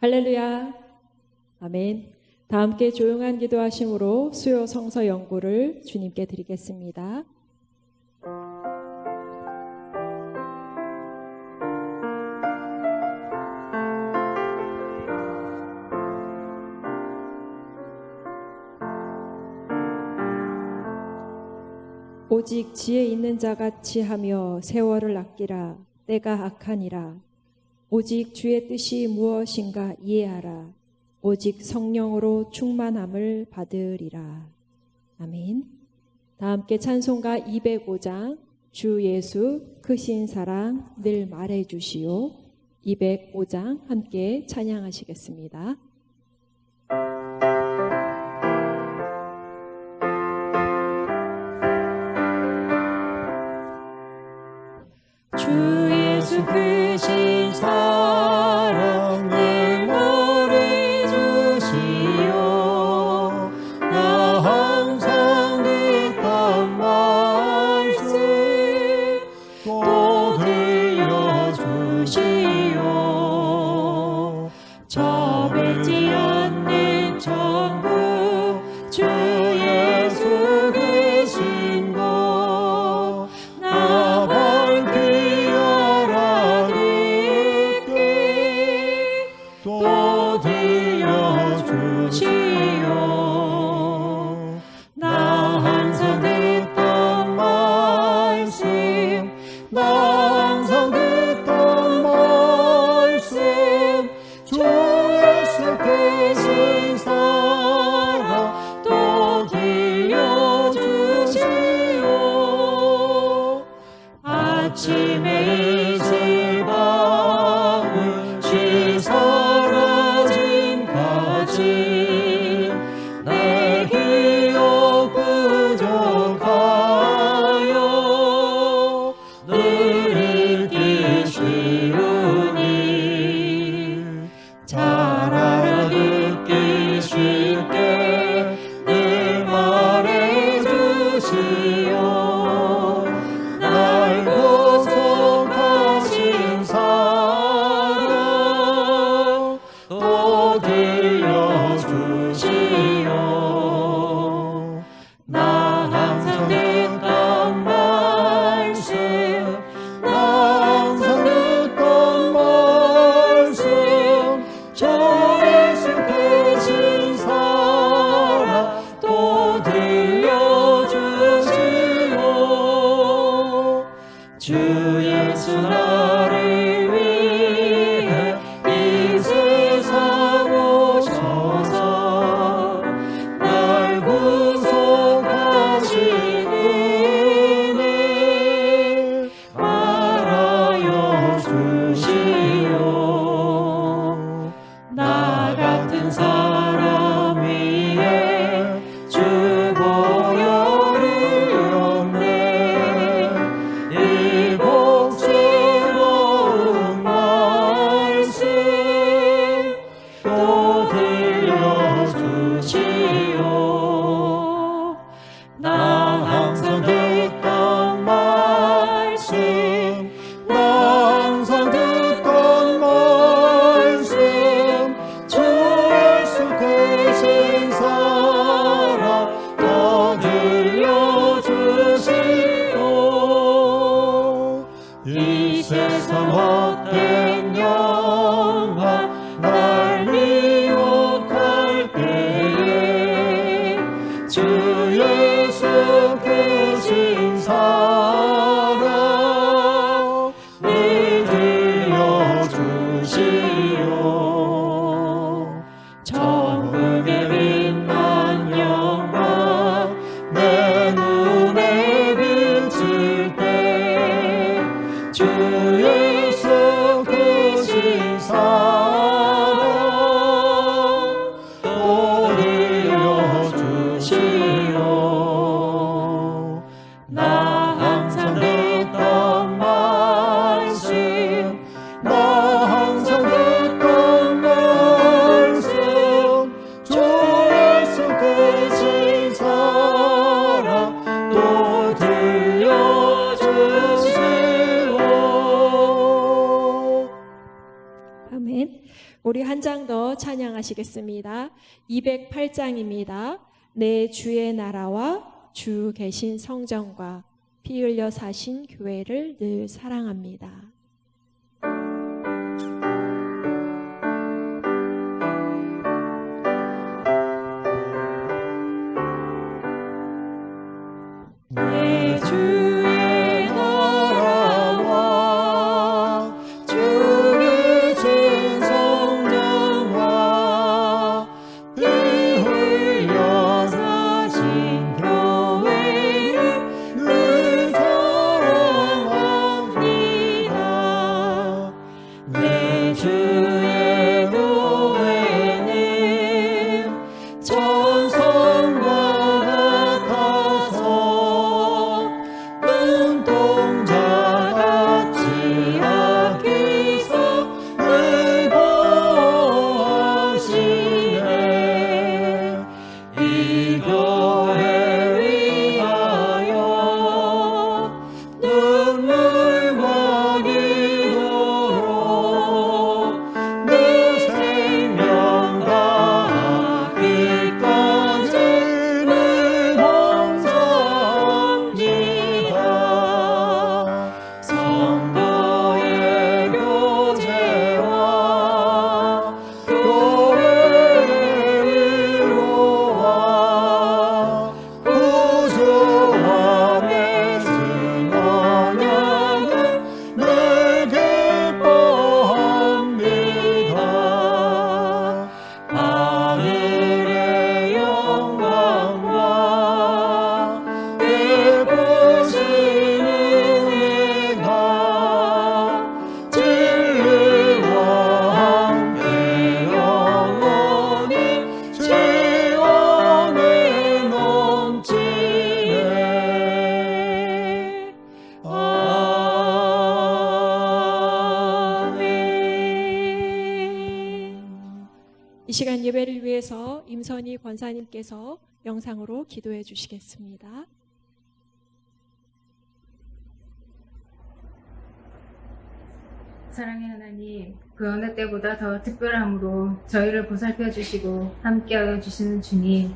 할렐루야. 아멘. 다 함께 조용한 기도하심으로 수요 성서 연구를 주님께 드리겠습니다. 오직 지혜 있는 자같이 하며 세월을 아끼라. 때가 악하니라. 오직 주의 뜻이 무엇인가 이해하라. 오직 성령으로 충만함을 받으리라. 아멘. 다 함께 찬송가 205장 주 예수 크신 사랑 늘 말해주시오. 205장 함께 찬양하시겠습니다. 주 예수 크신 사랑 늘 말해주시오. 나 항상 듣던 말씀 또 들려주시오. 저배지 않는 천국 주 예수 계신 곳 나 밝히 알아듣게 또 들려주시오. 나 항상 듣던 말씀 나 항상 듣던 말씀 주 예수 계신 사랑 또 들려주시오. 아침에 이슬 방울 쉬 사라짐까지 내 기억 부족하여 늘 잊기 쉬우니 잘 알아듣기 쉽게 늘 말해주시오. 날 구속하신 사랑 또 들려주시오. 나 항상 듣던 말씀 나 항상 듣던 말씀 주 예수 계신 사랑 또 들려주시오. 주 예수 나를 위해 이 세상 오셔서 날 구속하신 은혜 말하여 주시오. 나 같은 사람 위에 주 보혈을 였네. 이 복스러운 말씀 또 들려주시오. 나 항상 듣던 말씀 나 항상 듣던 말씀 주 예수 계신 사랑 또 들려주시오. 이 세상 헛된 영광 날 미혹할 때에 주 예수 계신 사랑 늘 들려주시오. 천국의 빛난 영광 내 눈에 비칠 때 주 예수 크신 사랑 또 들려주시오. 나 항상 듣던 말씀 나 항상 듣던 말씀 주 예수 계신 사랑 또 들려주시오. 우리 한 장 더 찬양하시겠습니다. 208장입니다. 내 주의 나라와 주 계신 성전과 피 흘려 사신 교회를 늘 사랑합니다. 내 주의 나라와 주 계신 성전과 피 흘려 사신 교회를 늘 사랑합니다. 내 주의 교회는 전성과 같아서 눈동자같이 아끼사 늘 보호하시네. 이 교회 위하여 눈물과 기도로 내 생명 다하기까지 늘 봉사합니다. 성도의 교제와 교회의 위로와 구주와 맺은 언약을 늘 기뻐합니다. 하늘의 영광과 예쁘신 은혜가 진리와 함께 영원히 지원에 넘치네. 아멘. 이 시간 예배를 위해서 임선희 권사님께서 영상으로 기도해 주시겠습니다. 사랑의 하나님, 그 어느 때보다 더 특별함으로 저희를 보살펴 주시고 함께하여 주시는 주님,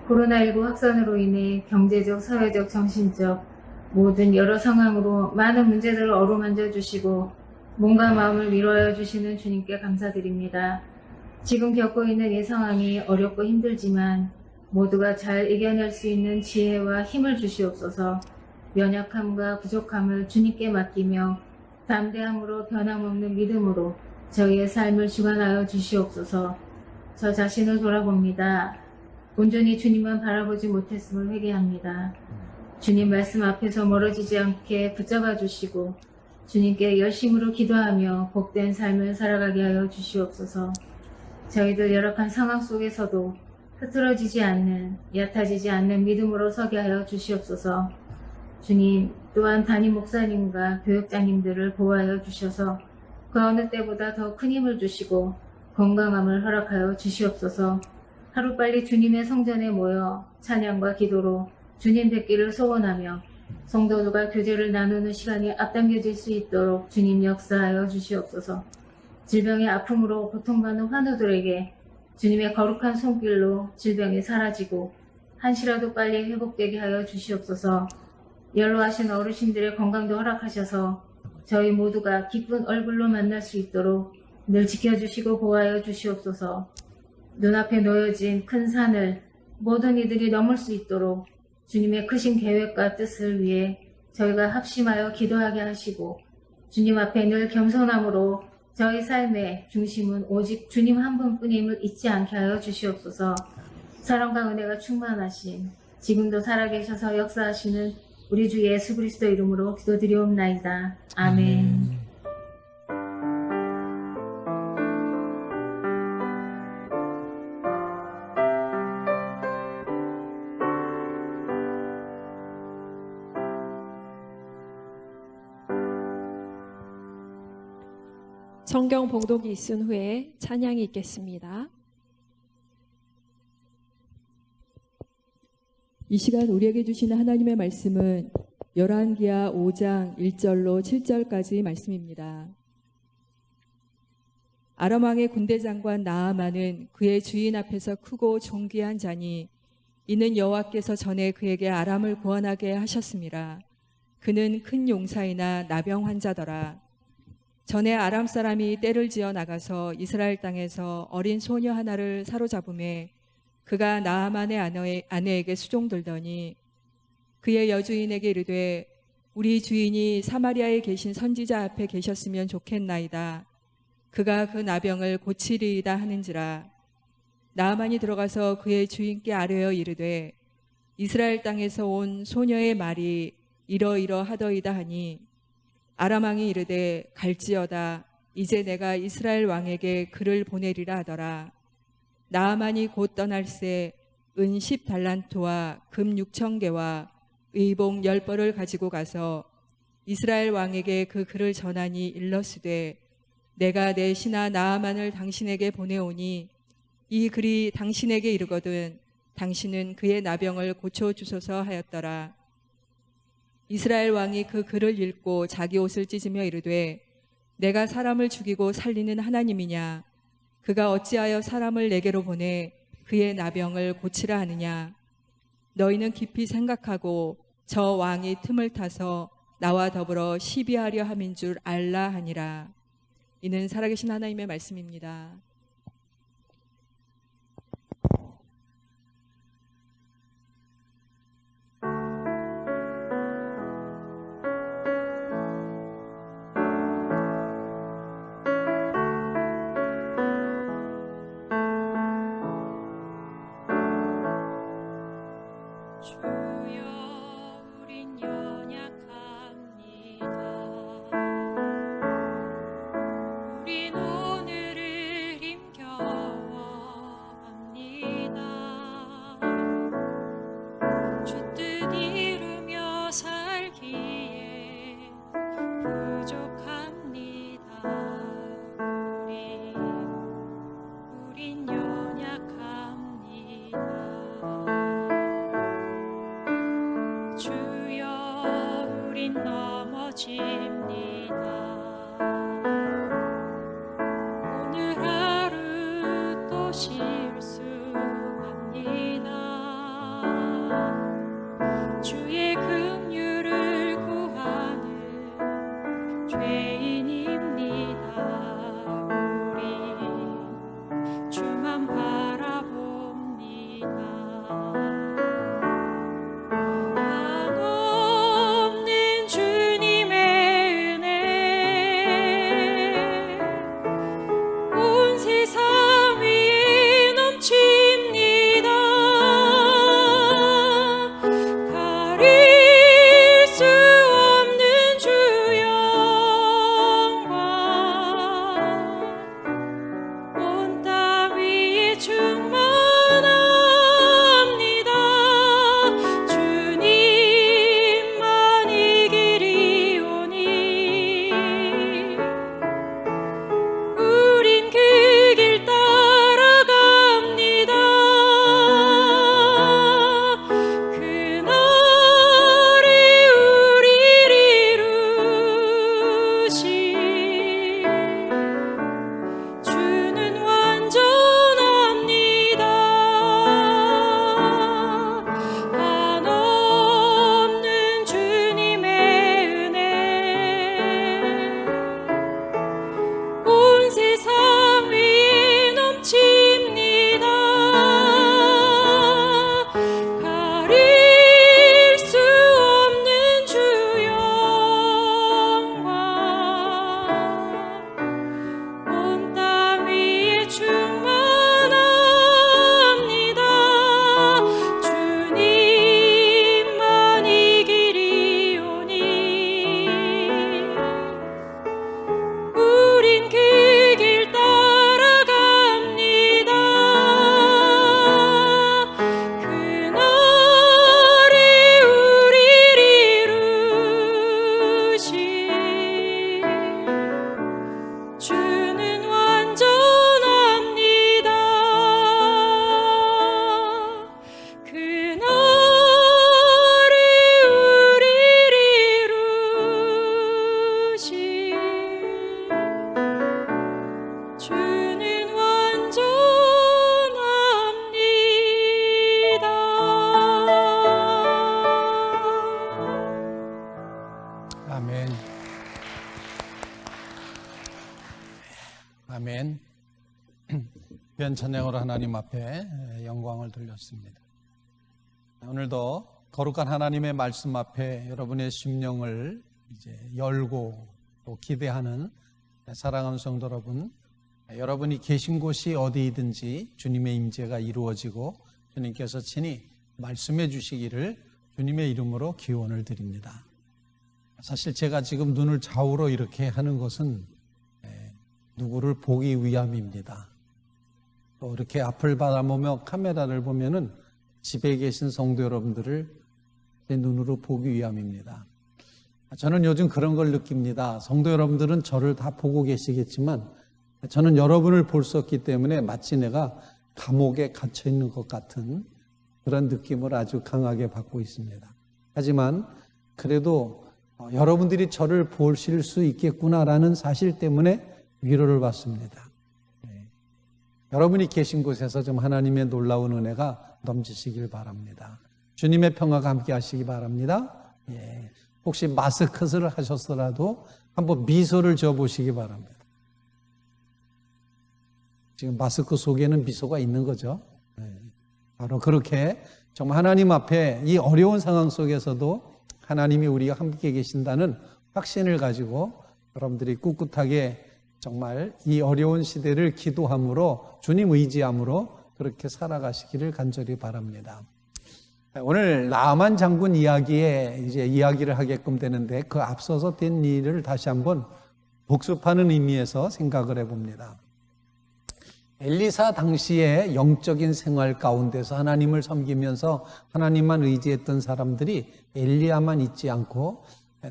코로나19 확산으로 인해 경제적, 사회적, 정신적 모든 여러 상황으로 많은 문제들을 어루만져 주시고 몸과 마음을 위로하여 주시는 주님께 감사드립니다. 지금 겪고 있는 이 상황이 어렵고 힘들지만 모두가 잘 이겨낼 수 있는 지혜와 힘을 주시옵소서. 연약함과 부족함을 주님께 맡기며 담대함으로 변함없는 믿음으로 저희의 삶을 주관하여 주시옵소서. 저 자신을 돌아봅니다. 온전히 주님만 바라보지 못했음을 회개합니다. 주님 말씀 앞에서 멀어지지 않게 붙잡아 주시고 주님께 열심으로 기도하며 복된 삶을 살아가게 하여 주시옵소서. 저희들 열악한 상황 속에서도 흐트러지지 않는, 얕아지지 않는 믿음으로 서게 하여 주시옵소서. 주님, 또한 담임 목사님과 교육자님들을 보호하여 주셔서 그 어느 때보다 더 큰 힘을 주시고 건강함을 허락하여 주시옵소서. 하루빨리 주님의 성전에 모여 찬양과 기도로 주님 뵙기를 소원하며 성도들과 교제를 나누는 시간이 앞당겨질 수 있도록 주님 역사하여 주시옵소서. 질병의 아픔으로 고통받는 환우들에게 주님의 거룩한 손길로 질병이 사라지고 한시라도 빨리 회복되게 하여 주시옵소서. 연로하신 어르신들의 건강도 허락하셔서 저희 모두가 기쁜 얼굴로 만날 수 있도록 늘 지켜주시고 보호하여 주시옵소서. 눈앞에 놓여진 큰 산을 모든 이들이 넘을 수 있도록 주님의 크신 계획과 뜻을 위해 저희가 합심하여 기도하게 하시고 주님 앞에 늘 겸손함으로 저희 삶의 중심은 오직 주님 한 분뿐임을 잊지 않게 하여 주시옵소서. 사랑과 은혜가 충만하신 지금도 살아계셔서 역사하시는 우리 주 예수 그리스도 이름으로 기도드리옵나이다. 아멘. 성경 봉독이 있은 후에 찬양이 있겠습니다. 이 시간 우리에게 주시는 하나님의 말씀은 열왕기하 5장 1절로 7절까지 말씀입니다. 아람 왕의 군대 장관 나아만은 그의 주인 앞에서 크고 존귀한 자니 이는 여호와께서 전에 그에게 아람을 구원하게 하셨습니다. 그는 큰 용사이나 나병 환자더라. 전에 아람 사람이 떼를 지어 나가서 이스라엘 땅에서 어린 소녀 하나를 사로잡음에 그가 나아만의 아내에게 수종들더니 그의 여주인에게 이르되 우리 주인이 사마리아에 계신 선지자 앞에 계셨으면 좋겠나이다. 그가 그 나병을 고치리이다 하는지라. 나아만이 들어가서 그의 주인께 아뢰어 이르되 이스라엘 땅에서 온 소녀의 말이 이러이러하더이다 하니 아람 왕이 이르되 갈지어다. 이제 내가 이스라엘 왕에게 그를 보내리라 하더라. 나아만이 곧 떠날새 은 10달란트와 금 6,000개와 의복 10벌을 가지고 가서 이스라엘 왕에게 그 글을 전하니 일러스되 내가 내 신하 나아만을 당신에게 보내오니 이 글이 당신에게 이르거든 당신은 그의 나병을 고쳐주소서 하였더라. 이스라엘 왕이 그 글을 읽고 자기 옷을 찢으며 이르되 내가 사람을 죽이고 살리는 하나님이냐? 그가 어찌하여 사람을 내게로 보내 그의 나병을 고치라 하느냐? 너희는 깊이 생각하고 저 왕이 틈을 타서 나와 더불어 시비하려 함인 줄 알라 하니라. 이는 살아계신 하나님의 말씀입니다. 주여 우린 연약합니다. 우린 오늘을 힘겨워합니다. 주 뜻 이루며 살기에 부족합니다. 우린 연약합니다. 주여 우린 넘어집니다. 오늘 하루 또 실수합니다. 주의 긍휼을 구하는 죄인입니다. 우리 주만 바라봅니다. 한없는 주님의 은혜 아멘. 아멘. 귀한 찬양으로 하나님 앞에 영광을 돌렸습니다. 오늘도 거룩한 하나님의 말씀 앞에 여러분의 심령을 이제 열고 또 기대하는 사랑하는 성도 여러분, 여러분이 계신 곳이 어디이든지 주님의 임재가 이루어지고 주님께서 친히 말씀해 주시기를 주님의 이름으로 기원을 드립니다. 사실 제가 지금 눈을 좌우로 이렇게 하는 것은 누구를 보기 위함입니다. 또 이렇게 앞을 바라보며 카메라를 보면은 집에 계신 성도 여러분들을 제 눈으로 보기 위함입니다. 저는 요즘 그런 걸 느낍니다. 성도 여러분들은 저를 다 보고 계시겠지만 저는 여러분을 볼 수 없기 때문에 마치 내가 감옥에 갇혀 있는 것 같은 그런 느낌을 아주 강하게 받고 있습니다. 하지만 그래도 여러분들이 저를 보실 수 있겠구나라는 사실 때문에 위로를 받습니다. 여러분이 계신 곳에서 좀 하나님의 놀라운 은혜가 넘치시길 바랍니다. 주님의 평화가 함께 하시기 바랍니다. 혹시 마스크를 하셨더라도 한번 미소를 지어보시기 바랍니다. 지금 마스크 속에는 미소가 있는 거죠. 바로 그렇게 정말 하나님 앞에 이 어려운 상황 속에서도 하나님이 우리와 함께 계신다는 확신을 가지고 여러분들이 꿋꿋하게 정말 이 어려운 시대를 기도함으로 주님 의지함으로 그렇게 살아가시기를 간절히 바랍니다. 오늘 나아만 장군 이야기에 이제 이야기를 하게끔 되는데 그 앞서서 된 일을 다시 한번 복습하는 의미에서 생각을 해봅니다. 엘리사 당시에 영적인 생활 가운데서 하나님을 섬기면서 하나님만 의지했던 사람들이 엘리야만 있지 않고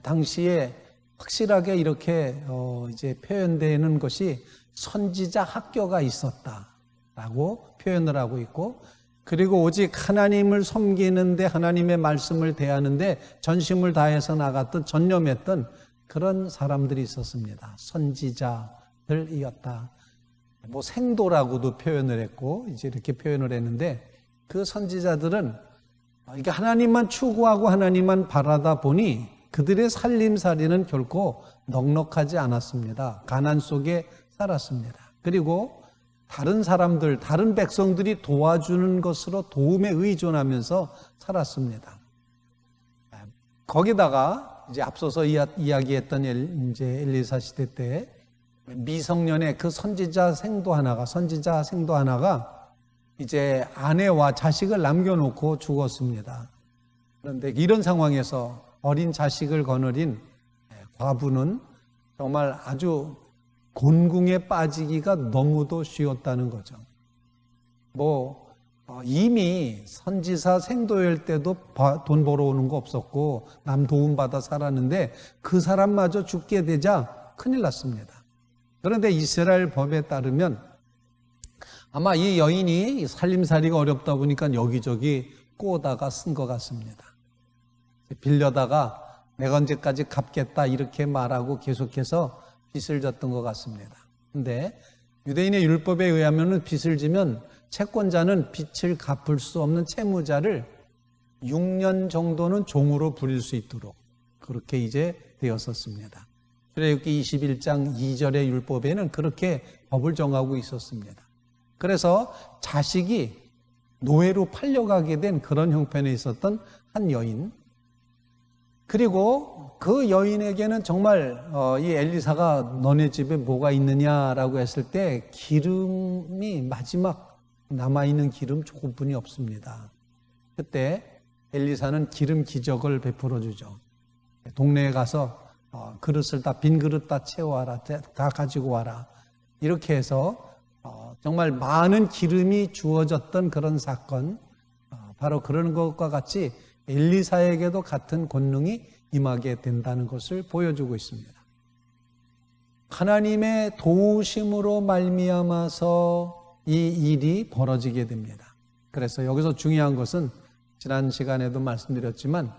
당시에 확실하게 이렇게 이제 표현되는 것이 선지자 학교가 있었다라고 표현을 하고 있고, 그리고 오직 하나님을 섬기는데 하나님의 말씀을 대하는데 전심을 다해서 나갔던 전념했던 그런 사람들이 있었습니다. 선지자들이었다. 뭐 생도라고도 표현을 했고 이제 이렇게 표현을 했는데 그 선지자들은 이게 하나님만 추구하고 하나님만 바라다 보니 그들의 살림살이는 결코 넉넉하지 않았습니다. 가난 속에 살았습니다. 그리고 다른 사람들, 다른 백성들이 도와주는 것으로 도움에 의존하면서 살았습니다. 거기다가 이제 앞서서 이야기했던 이제 엘리사 시대 때 미성년의 그 선지자 생도 하나가 이제 아내와 자식을 남겨놓고 죽었습니다. 그런데 이런 상황에서 어린 자식을 거느린 과부는 정말 아주 곤궁에 빠지기가 너무도 쉬웠다는 거죠. 이미 선지사 생도일 때도 돈 벌어오는 거 없었고 남 도움받아 살았는데 그 사람마저 죽게 되자 큰일 났습니다. 그런데 이스라엘 법에 따르면 아마 이 여인이 살림살이가 어렵다 보니까 여기저기 꼬다가 쓴 것 같습니다. 빌려다가 내가 언제까지 갚겠다 이렇게 말하고 계속해서 빚을 졌던 것 같습니다. 그런데 유대인의 율법에 의하면 빚을 지면 채권자는 빚을 갚을 수 없는 채무자를 6년 정도는 종으로 부릴 수 있도록 그렇게 이제 되었었습니다. 출애굽기 21장 2절의 율법에는 그렇게 법을 정하고 있었습니다. 그래서 자식이 노예로 팔려가게 된 그런 형편에 있었던 한 여인, 그리고 그 여인에게는 정말 이 엘리사가 너네 집에 뭐가 있느냐라고 했을 때 기름이 마지막 남아있는 기름 조금뿐이 없습니다. 그때 엘리사는 기름 기적을 베풀어 주죠. 동네에 가서 그릇을 빈 그릇 다 채워와라, 다 가지고 와라. 이렇게 해서 정말 많은 기름이 주어졌던 그런 사건, 바로 그런 것과 같이 엘리사에게도 같은 권능이 임하게 된다는 것을 보여주고 있습니다. 하나님의 도우심으로 말미암아서 이 일이 벌어지게 됩니다. 그래서 여기서 중요한 것은 지난 시간에도 말씀드렸지만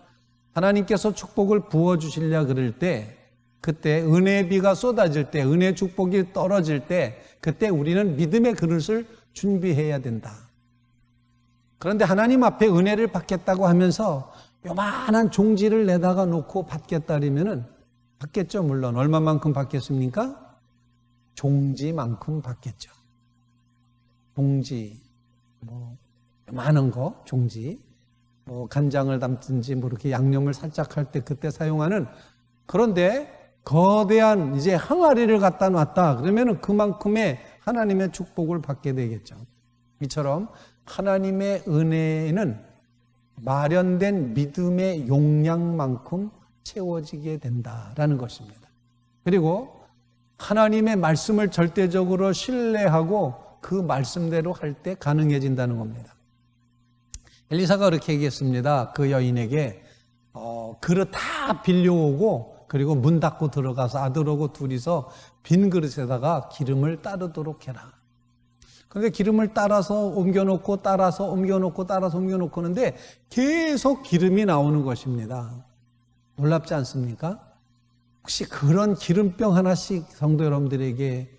하나님께서 축복을 부어주시려 그럴 때, 그때 은혜의 비가 쏟아질 때, 은혜의 축복이 떨어질 때, 그때 우리는 믿음의 그릇을 준비해야 된다. 그런데 하나님 앞에 은혜를 받겠다고 하면서 요만한 종지를 내다가 놓고 받겠다 그러면은 받겠죠. 물론 얼마만큼 받겠습니까? 종지만큼 받겠죠. 종지, 뭐 많은 거, 종지, 뭐 간장을 담든지 뭐 이렇게 양념을 살짝 할 때 그때 사용하는. 그런데 거대한 이제 항아리를 갖다 놨다 그러면은 그만큼의 하나님의 축복을 받게 되겠죠. 이처럼 하나님의 은혜는 마련된 믿음의 용량만큼 채워지게 된다라는 것입니다. 그리고 하나님의 말씀을 절대적으로 신뢰하고 그 말씀대로 할 때 가능해진다는 겁니다. 엘리사가 그렇게 얘기했습니다. 그 여인에게 그릇 다 빌려오고 그리고 문 닫고 들어가서 아들하고 둘이서 빈 그릇에다가 기름을 따르도록 해라. 그런데 기름을 따라서 옮겨놓고 따라서 옮겨놓고 따라서 옮겨놓고 하는데 계속 기름이 나오는 것입니다. 놀랍지 않습니까? 혹시 그런 기름병 하나씩 성도 여러분들에게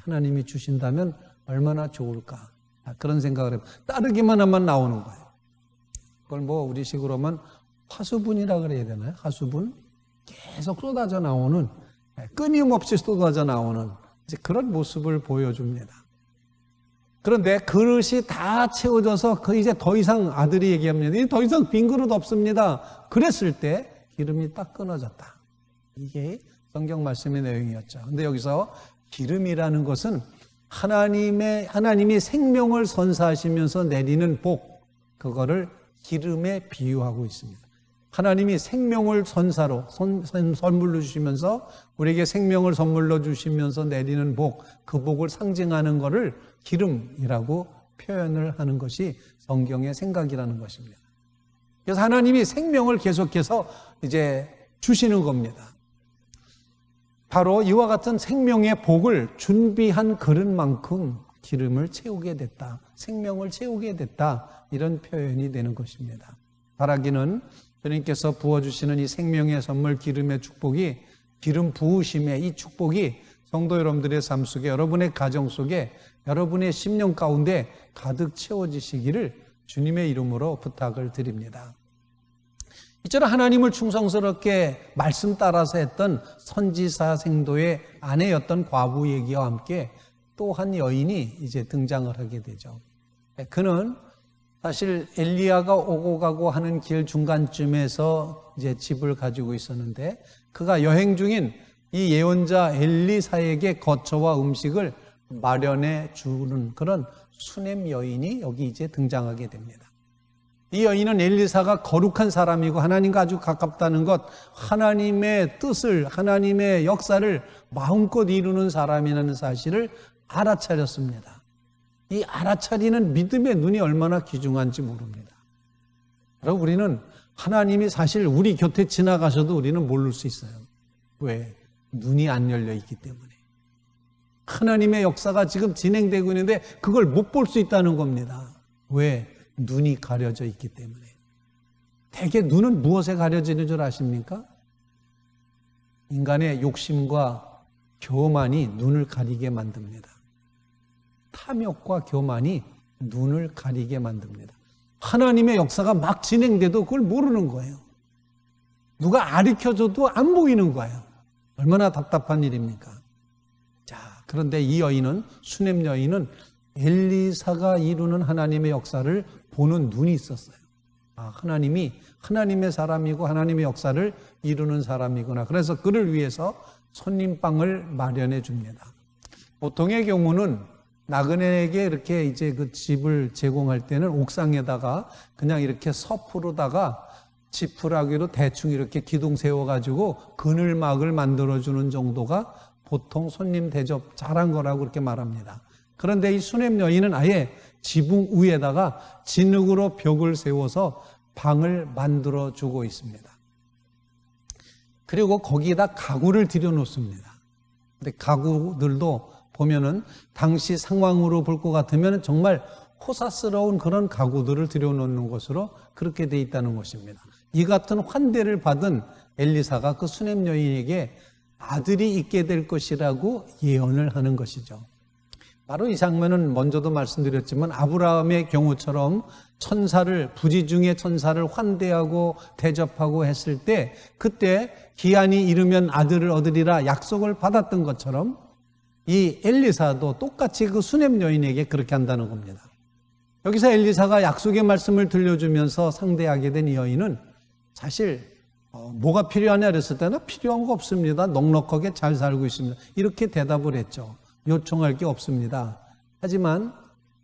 하나님이 주신다면 얼마나 좋을까? 그런 생각을 해요. 따르기만 하면 나오는 거예요. 그걸 뭐 우리식으로 하면 화수분이라 그래야 되나요? 화수분? 계속 쏟아져 나오는, 끊임없이 쏟아져 나오는 이제 그런 모습을 보여줍니다. 그런데 그릇이 다 채워져서 이제 더 이상 아들이 얘기합니다. 더 이상 빈 그릇 없습니다. 그랬을 때 기름이 딱 끊어졌다. 이게 성경 말씀의 내용이었죠. 근데 여기서 기름이라는 것은 하나님이 생명을 선사하시면서 내리는 복, 그거를 기름에 비유하고 있습니다. 하나님이 생명을 선사로 선물로 주시면서 우리에게 생명을 선물로 주시면서 내리는 복, 그 복을 상징하는 것을 기름이라고 표현을 하는 것이 성경의 생각이라는 것입니다. 그래서 하나님이 생명을 계속해서 이제 주시는 겁니다. 바로 이와 같은 생명의 복을 준비한 그릇만큼 기름을 채우게 됐다. 생명을 채우게 됐다. 이런 표현이 되는 것입니다. 바라기는 주님께서 부어주시는 이 생명의 선물 기름의 축복이, 기름 부으심의 이 축복이 성도 여러분들의 삶 속에, 여러분의 가정 속에, 여러분의 심령 가운데 가득 채워지시기를 주님의 이름으로 부탁을 드립니다. 이처럼 하나님을 충성스럽게 말씀 따라서 했던 선지사 생도의 아내였던 과부 얘기와 함께 또 한 여인이 이제 등장을 하게 되죠. 그는 사실 엘리야가 오고 가고 하는 길 중간쯤에서 이제 집을 가지고 있었는데 그가 여행 중인 이 예언자 엘리사에게 거처와 음식을 마련해 주는 그런 수냄 여인이 여기 이제 등장하게 됩니다. 이 여인은 엘리사가 거룩한 사람이고 하나님과 아주 가깝다는 것, 하나님의 뜻을, 하나님의 역사를 마음껏 이루는 사람이라는 사실을 알아차렸습니다. 이 알아차리는 믿음의 눈이 얼마나 귀중한지 모릅니다. 여러분, 우리는 하나님이 사실 우리 곁에 지나가셔도 우리는 모를 수 있어요. 왜? 눈이 안 열려 있기 때문에. 하나님의 역사가 지금 진행되고 있는데 그걸 못 볼 수 있다는 겁니다. 왜? 눈이 가려져 있기 때문에. 대개 눈은 무엇에 가려지는 줄 아십니까? 인간의 욕심과 교만이 눈을 가리게 만듭니다. 탐욕과 교만이 눈을 가리게 만듭니다. 하나님의 역사가 막 진행돼도 그걸 모르는 거예요. 누가 가르쳐줘도 안 보이는 거예요. 얼마나 답답한 일입니까? 자, 그런데 이 여인은, 수냄 여인은 엘리사가 이루는 하나님의 역사를 보는 눈이 있었어요. 아, 하나님이 하나님의 사람이고 하나님의 역사를 이루는 사람이구나. 그래서 그를 위해서 손님방을 마련해 줍니다. 보통의 경우는 나그네에게 이렇게 이제 그 집을 제공할 때는 옥상에다가 그냥 이렇게 서프로다가 지푸라기로 대충 이렇게 기둥 세워가지고 그늘막을 만들어주는 정도가 보통 손님 대접 잘한 거라고 그렇게 말합니다. 그런데 이 수냄 여인은 아예 지붕 위에다가 진흙으로 벽을 세워서 방을 만들어 주고 있습니다. 그리고 거기에다 가구를 들여놓습니다. 근데 가구들도 보면은 당시 상황으로 볼 것 같으면 정말 호사스러운 그런 가구들을 들여놓는 것으로 그렇게 돼 있다는 것입니다. 이 같은 환대를 받은 엘리사가 그 수냄 여인에게 아들이 있게 될 것이라고 예언을 하는 것이죠. 바로 이 장면은 먼저도 말씀드렸지만 아브라함의 경우처럼 천사를, 부지 중에 천사를 환대하고 대접하고 했을 때, 그때 기한이 이르면 아들을 얻으리라 약속을 받았던 것처럼 이 엘리사도 똑같이 그 수냄 여인에게 그렇게 한다는 겁니다. 여기서 엘리사가 약속의 말씀을 들려주면서 상대하게 된 이 여인은 사실 뭐가 필요하냐 그랬을 때는 필요한 거 없습니다. 넉넉하게 잘 살고 있습니다. 이렇게 대답을 했죠. 요청할 게 없습니다. 하지만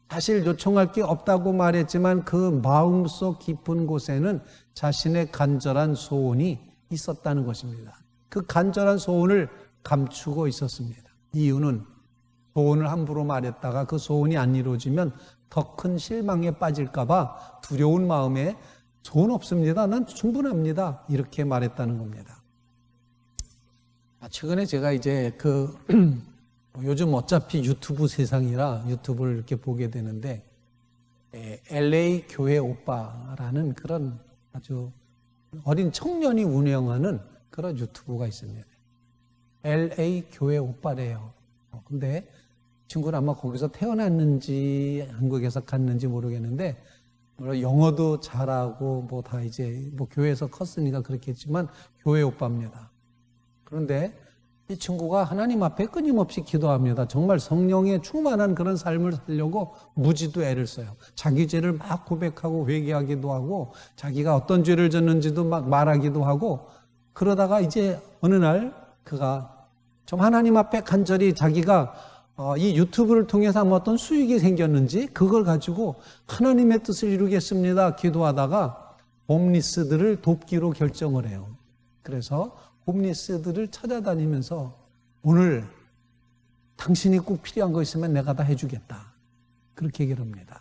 사실 요청할 게 없다고 말했지만 그 마음속 깊은 곳에는 자신의 간절한 소원이 있었다는 것입니다. 그 간절한 소원을 감추고 있었습니다. 이유는 소원을 함부로 말했다가 그 소원이 안 이루어지면 더 큰 실망에 빠질까봐 두려운 마음에 소원 없습니다. 난 충분합니다. 이렇게 말했다는 겁니다. 최근에 제가 이제 요즘 어차피 유튜브 세상이라 유튜브를 이렇게 보게 되는데, LA 교회 오빠라는 그런 아주 어린 청년이 운영하는 그런 유튜브가 있습니다. LA 교회 오빠래요. 근데 친구는 아마 거기서 태어났는지 한국에서 갔는지 모르겠는데, 영어도 잘하고 뭐 다 이제 뭐 교회에서 컸으니까 그렇겠지만 교회 오빠입니다. 그런데 이 친구가 하나님 앞에 끊임없이 기도합니다. 정말 성령에 충만한 그런 삶을 살려고 무지도 애를 써요. 자기 죄를 막 고백하고 회개하기도 하고, 자기가 어떤 죄를 졌는지도 막 말하기도 하고, 그러다가 이제 어느 날 그가 좀 하나님 앞에 간절히 자기가 이 유튜브를 통해서 아마 어떤 수익이 생겼는지 그걸 가지고 하나님의 뜻을 이루겠습니다 기도하다가 홈리스들을 돕기로 결정을 해요. 그래서 홈리스들을 찾아다니면서 오늘 당신이 꼭 필요한 거 있으면 내가 다 해주겠다, 그렇게 얘기를 합니다.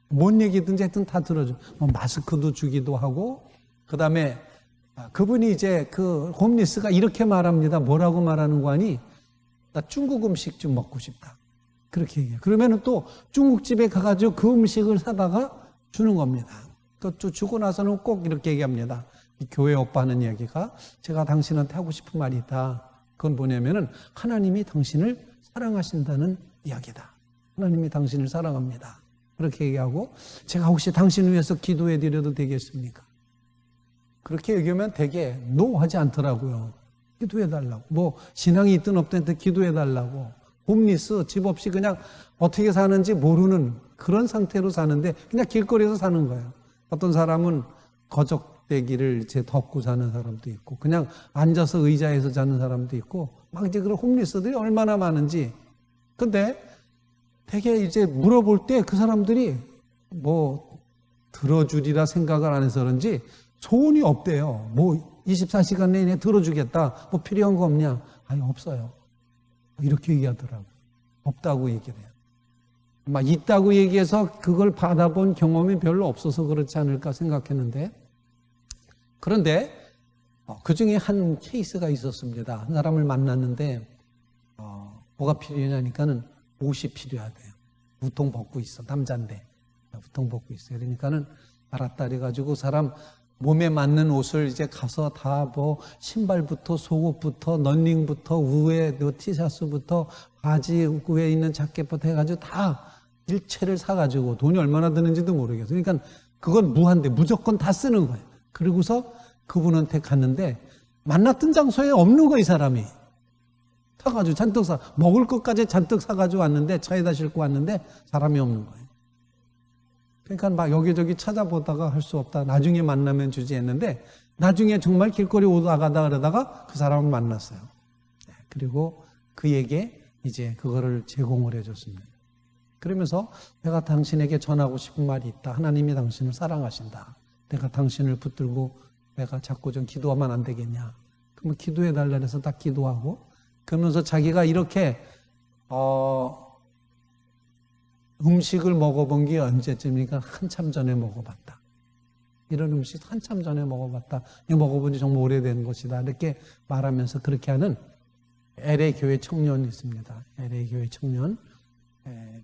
뭔 얘기든지 하여튼 다 들어줘. 뭐 마스크도 주기도 하고, 그 다음에 그분이 이제 그 홈리스가 이렇게 말합니다. 뭐라고 말하는 거 아니? 나 중국 음식 좀 먹고 싶다, 그렇게 얘기해요. 그러면은 또 중국집에 가가지고 그 음식을 사다가 주는 겁니다. 그것도 주고 나서는 꼭 이렇게 얘기합니다. 이 교회 오빠 하는 이야기가, 제가 당신한테 하고 싶은 말이 있다. 그건 뭐냐면은 하나님이 당신을 사랑하신다는 이야기다. 하나님이 당신을 사랑합니다. 그렇게 얘기하고, 제가 혹시 당신을 위해서 기도해 드려도 되겠습니까? 그렇게 얘기하면 되게 노하지 않더라고요. 기도해달라고. 뭐 신앙이 있든 없든 기도해달라고. 홈리스, 집 없이 그냥 어떻게 사는지 모르는 그런 상태로 사는데 그냥 길거리에서 사는 거예요. 어떤 사람은 거적대기를 이제 덮고 사는 사람도 있고, 그냥 앉아서 의자에서 자는 사람도 있고, 막 이제 그런 홈리스들이 얼마나 많은지. 근데 되게 이제 물어볼 때 그 사람들이 뭐 들어주리라 생각을 안 해서 그런지 소원이 없대요. 뭐 24시간 내내 들어주겠다, 뭐 필요한 거 없냐? 아니, 없어요. 이렇게 얘기하더라고요. 없다고 얘기를 해요. 막 있다고 얘기해서 그걸 받아본 경험이 별로 없어서 그렇지 않을까 생각했는데, 그런데 그 중에 한 케이스가 있었습니다. 한 사람을 만났는데 뭐가 필요하냐니까는 옷이 필요하대요. 우통 벗고 있어. 남자인데 우통 벗고 있어요. 그러니까는 알았다 그래가지고 사람 몸에 맞는 옷을 이제 가서 다 뭐 신발부터 속옷부터 런닝부터 위에 티셔츠부터 바지 위에 있는 자켓부터 해가지고 다 일체를 사가지고, 돈이 얼마나 드는지도 모르겠어요. 그러니까 그건 무한대 무조건 다 쓰는 거예요. 그리고서 그분한테 갔는데 만났던 장소에 없는 거예요. 이 사람이 사가지고 잔뜩 먹을 것까지 잔뜩 사가지고 왔는데, 차에다 싣고 왔는데 사람이 없는 거예요. 그러니까 막 여기저기 찾아보다가 할 수 없다, 나중에 만나면 주지 했는데, 나중에 정말 길거리 오다가다 그러다가 그 사람을 만났어요. 그리고 그에게 이제 그거를 제공을 해줬습니다. 그러면서 내가 당신에게 전하고 싶은 말이 있다. 하나님이 당신을 사랑하신다. 내가 당신을 붙들고 내가 자꾸 좀 기도하면 안 되겠냐. 그러면 기도해달라 해서 딱 기도하고, 그러면서 자기가 이렇게 음식을 먹어본 게 언제쯤이니까 한참 전에 먹어봤다. 이런 음식 한참 전에 먹어봤다. 이거 먹어본 지 정말 오래된 것이다. 이렇게 말하면서 그렇게 하는 LA 교회 청년이 있습니다. LA 교회 청년.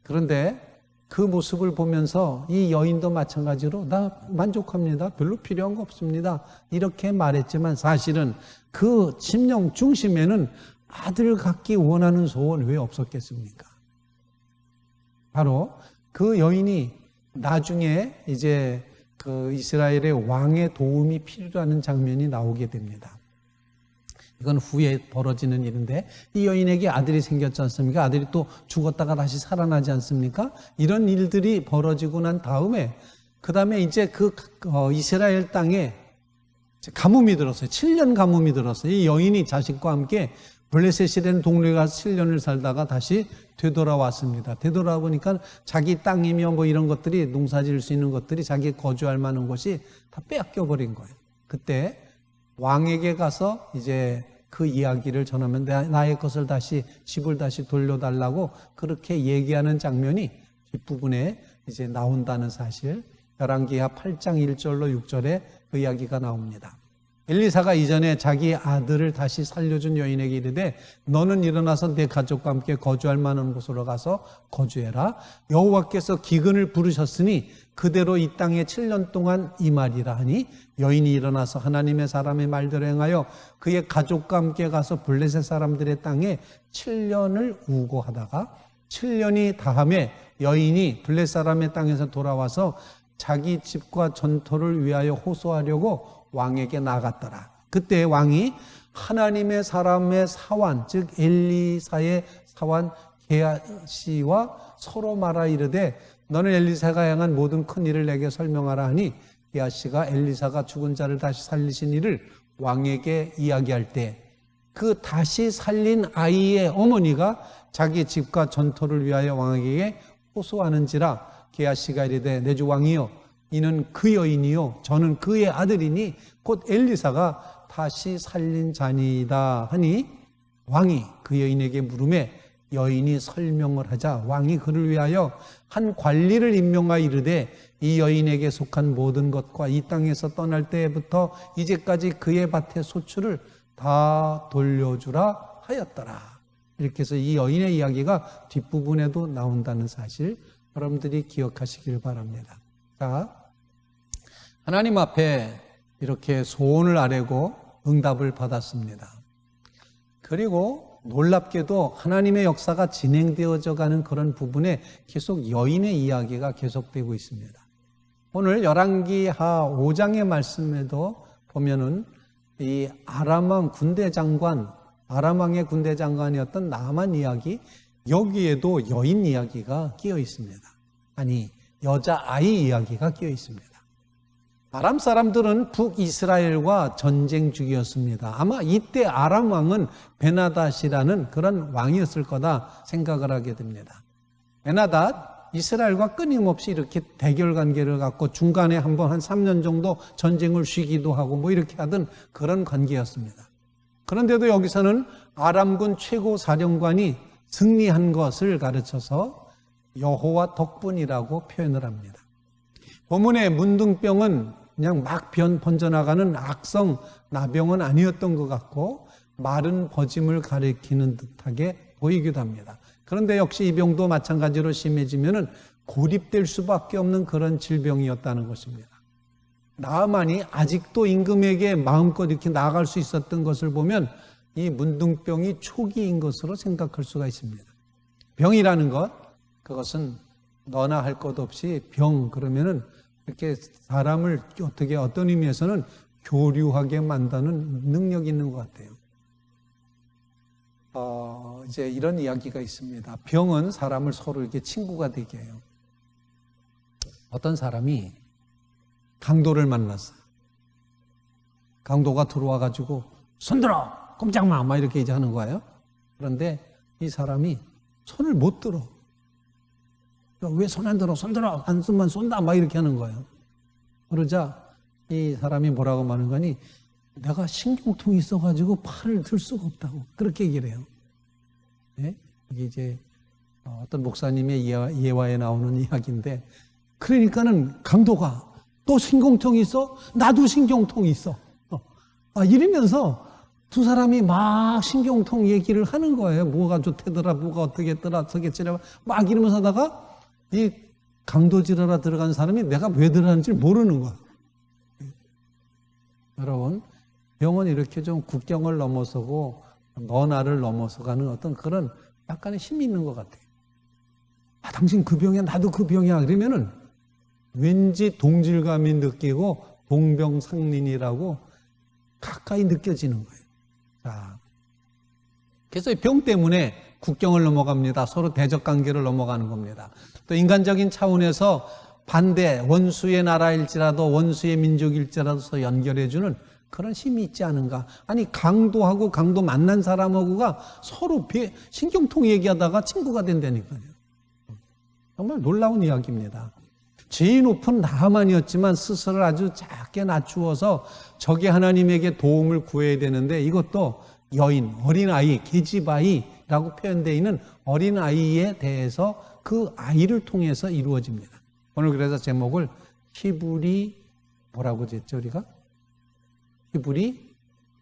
그런데 그 모습을 보면서 이 여인도 마찬가지로 나 만족합니다. 별로 필요한 거 없습니다. 이렇게 말했지만 사실은 그 심령 중심에는 아들 갖기 원하는 소원 왜 없었겠습니까? 바로 그 여인이 나중에 이제 그 이스라엘의 왕의 도움이 필요하는 장면이 나오게 됩니다. 이건 후에 벌어지는 일인데, 이 여인에게 아들이 생겼지 않습니까? 아들이 또 죽었다가 다시 살아나지 않습니까? 이런 일들이 벌어지고 난 다음에, 그 다음에 이제 이스라엘 땅에 가뭄이 들었어요. 7년 가뭄이 들었어요. 이 여인이 자식과 함께 블레셋이라는 동네에 가서 7년을 살다가 다시 되돌아왔습니다. 되돌아보니까 자기 땅이며 뭐 이런 것들이, 농사 지을 수 있는 것들이, 자기 거주할 만한 곳이 다 빼앗겨 버린 거예요. 그때 왕에게 가서 이제 그 이야기를 전하면 나의 것을 다시, 집을 다시 돌려달라고 그렇게 얘기하는 장면이 뒷부분에 이제 나온다는 사실, 열왕기하 8장 1절로 6절에 그 이야기가 나옵니다. 엘리사가 이전에 자기 아들을 다시 살려준 여인에게 이르되 너는 일어나서 내 가족과 함께 거주할 만한 곳으로 가서 거주해라. 여호와께서 기근을 부르셨으니 그대로 이 땅에 7년 동안 임하리라 하니 여인이 일어나서 하나님의 사람의 말대로 행하여 그의 가족과 함께 가서 블레셋 사람들의 땅에 7년을 우고하다가 7년이 다음에 여인이 블레셋 사람의 땅에서 돌아와서 자기 집과 전토를 위하여 호소하려고 왕에게 나갔더라. 그때 왕이 하나님의 사람의 사환, 즉 엘리사의 사환 게하시와 서로 말하 이르되 너는 엘리사가 행한 모든 큰 일을 내게 설명하라 하니 게하시가 엘리사가 죽은 자를 다시 살리신 일을 왕에게 이야기할 때 그 다시 살린 아이의 어머니가 자기 집과 전토를 위하여 왕에게 호소하는지라. 게하시가 이르되 내 주 왕이여 이는 그 여인이요 저는 그의 아들이니 곧 엘리사가 다시 살린 자니이다 하니 왕이 그 여인에게 물으매 여인이 설명을 하자 왕이 그를 위하여 한 관리를 임명하여 이르되 이 여인에게 속한 모든 것과 이 땅에서 떠날 때부터 이제까지 그의 밭의 소출을 다 돌려주라 하였더라. 이렇게 해서 이 여인의 이야기가 뒷부분에도 나온다는 사실 여러분들이 기억하시길 바랍니다. 자, 하나님 앞에 이렇게 소원을 아뢰고 응답을 받았습니다. 그리고 놀랍게도 하나님의 역사가 진행되어져 가는 그런 부분에 계속 여인의 이야기가 계속되고 있습니다. 오늘 열왕기하 5장의 말씀에도 보면은 이 아람왕 군대 장관, 아람왕의 군대 장관이었던 나만 이야기, 여기에도 여인 이야기가 끼어 있습니다. 아니, 여자아이 이야기가 끼어 있습니다. 아람 사람들은 북이스라엘과 전쟁 중이었습니다. 아마 이때 아람 왕은 베나닷이라는 그런 왕이었을 거다 생각을 하게 됩니다. 베나닷, 이스라엘과 끊임없이 이렇게 대결 관계를 갖고 중간에 한번 한 3년 정도 전쟁을 쉬기도 하고 뭐 이렇게 하던 그런 관계였습니다. 그런데도 여기서는 아람군 최고 사령관이 승리한 것을 가르쳐서 여호와 덕분이라고 표현을 합니다. 본문의 문둥병은 그냥 막 번져나가는 악성 나병은 아니었던 것 같고 마른 버짐을 가리키는 듯하게 보이기도 합니다. 그런데 역시 이 병도 마찬가지로 심해지면은 고립될 수밖에 없는 그런 질병이었다는 것입니다. 나아만이 아직도 임금에게 마음껏 이렇게 나아갈 수 있었던 것을 보면 이 문둥병이 초기인 것으로 생각할 수가 있습니다. 병이라는 것, 그것은 너나 할 것 없이 병 그러면은 이렇게 사람을 어떻게 어떤 의미에서는 교류하게 만드는 능력이 있는 것 같아요. 이제 이런 이야기가 있습니다. 병은 사람을 서로 이렇게 친구가 되게 해요. 어떤 사람이 강도를 만났어요. 강도가 들어와가지고 손들어! 꼼짝 마! 막 이렇게 이제 하는 거예요. 그런데 이 사람이 손을 못 들어. 왜 손 안 들어? 손 들어! 한숨만 쏜다! 막 이렇게 하는 거예요. 그러자 이 사람이 뭐라고 말하는 거니? 내가 신경통이 있어가지고 팔을 들 수가 없다고. 그렇게 얘기를 해요. 네? 이게 이제 어떤 목사님의 예화에 나오는 이야기인데, 그러니까는 강도가 또 신경통이 있어? 나도 신경통이 있어. 이러면서 두 사람이 막 신경통 얘기를 하는 거예요. 뭐가 좋대더라, 뭐가 어떻게 했더라, 저겠지라 막 이러면서 하다가 이 강도질하러 들어간 사람이 내가 왜 들어가는지 모르는 거야. 여러분, 병은 이렇게 좀 국경을 넘어서고 너 나를 넘어서가는 어떤 그런 약간의 힘이 있는 것 같아요. 당신 그 병이야, 나도 그 병이야. 그러면은 왠지 동질감이 느끼고 동병상련이라고 가까이 느껴지는 거예요. 자, 그래서 병 때문에 국경을 넘어갑니다. 서로 대적 관계를 넘어가는 겁니다. 또 인간적인 차원에서 반대, 원수의 나라일지라도 원수의 민족일지라도 연결해주는 그런 힘이 있지 않은가. 아니, 강도하고 강도 만난 사람하고가 서로 신경통 얘기하다가 친구가 된다니까요. 정말 놀라운 이야기입니다. 죄의 높은 나하만이었지만 스스로를 아주 작게 낮추어서 적의 하나님에게 도움을 구해야 되는데, 이것도 여인, 어린아이, 계집아이라고 표현되어 있는 어린아이에 대해서 그 아이를 통해서 이루어집니다. 오늘 그래서 제목을 히브리 뭐라고 했죠 우리가? 히브리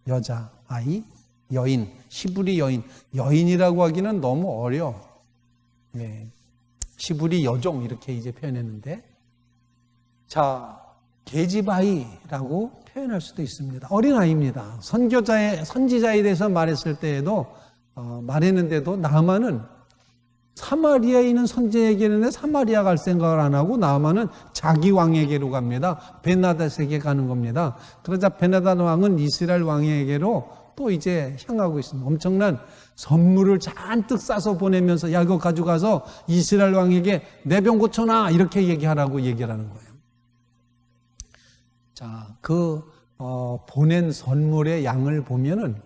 여자, 아이, 여인, 히브리 여인. 여인이라고 하기는 너무 어려워. 예. 히브리 여종 이렇게 이제 표현했는데, 자, 계집아이라고 표현할 수도 있습니다. 어린아이입니다. 선지자에 대해서 말했을 때에도 말했는데도 나아만은 사마리아에 있는 선지자에게는 사마리아 갈 생각을 안 하고 나아만은 자기 왕에게로 갑니다. 베나닷에게 가는 겁니다. 그러자 베나닷 왕은 이스라엘 왕에게로 또 이제 향하고 있습니다. 엄청난 선물을 잔뜩 싸서 보내면서 야, 이거 가져가서 이스라엘 왕에게 내 병 고쳐놔 이렇게 얘기하라고 얘기를 하는 거예요. 자, 보낸 선물의 양을 보면은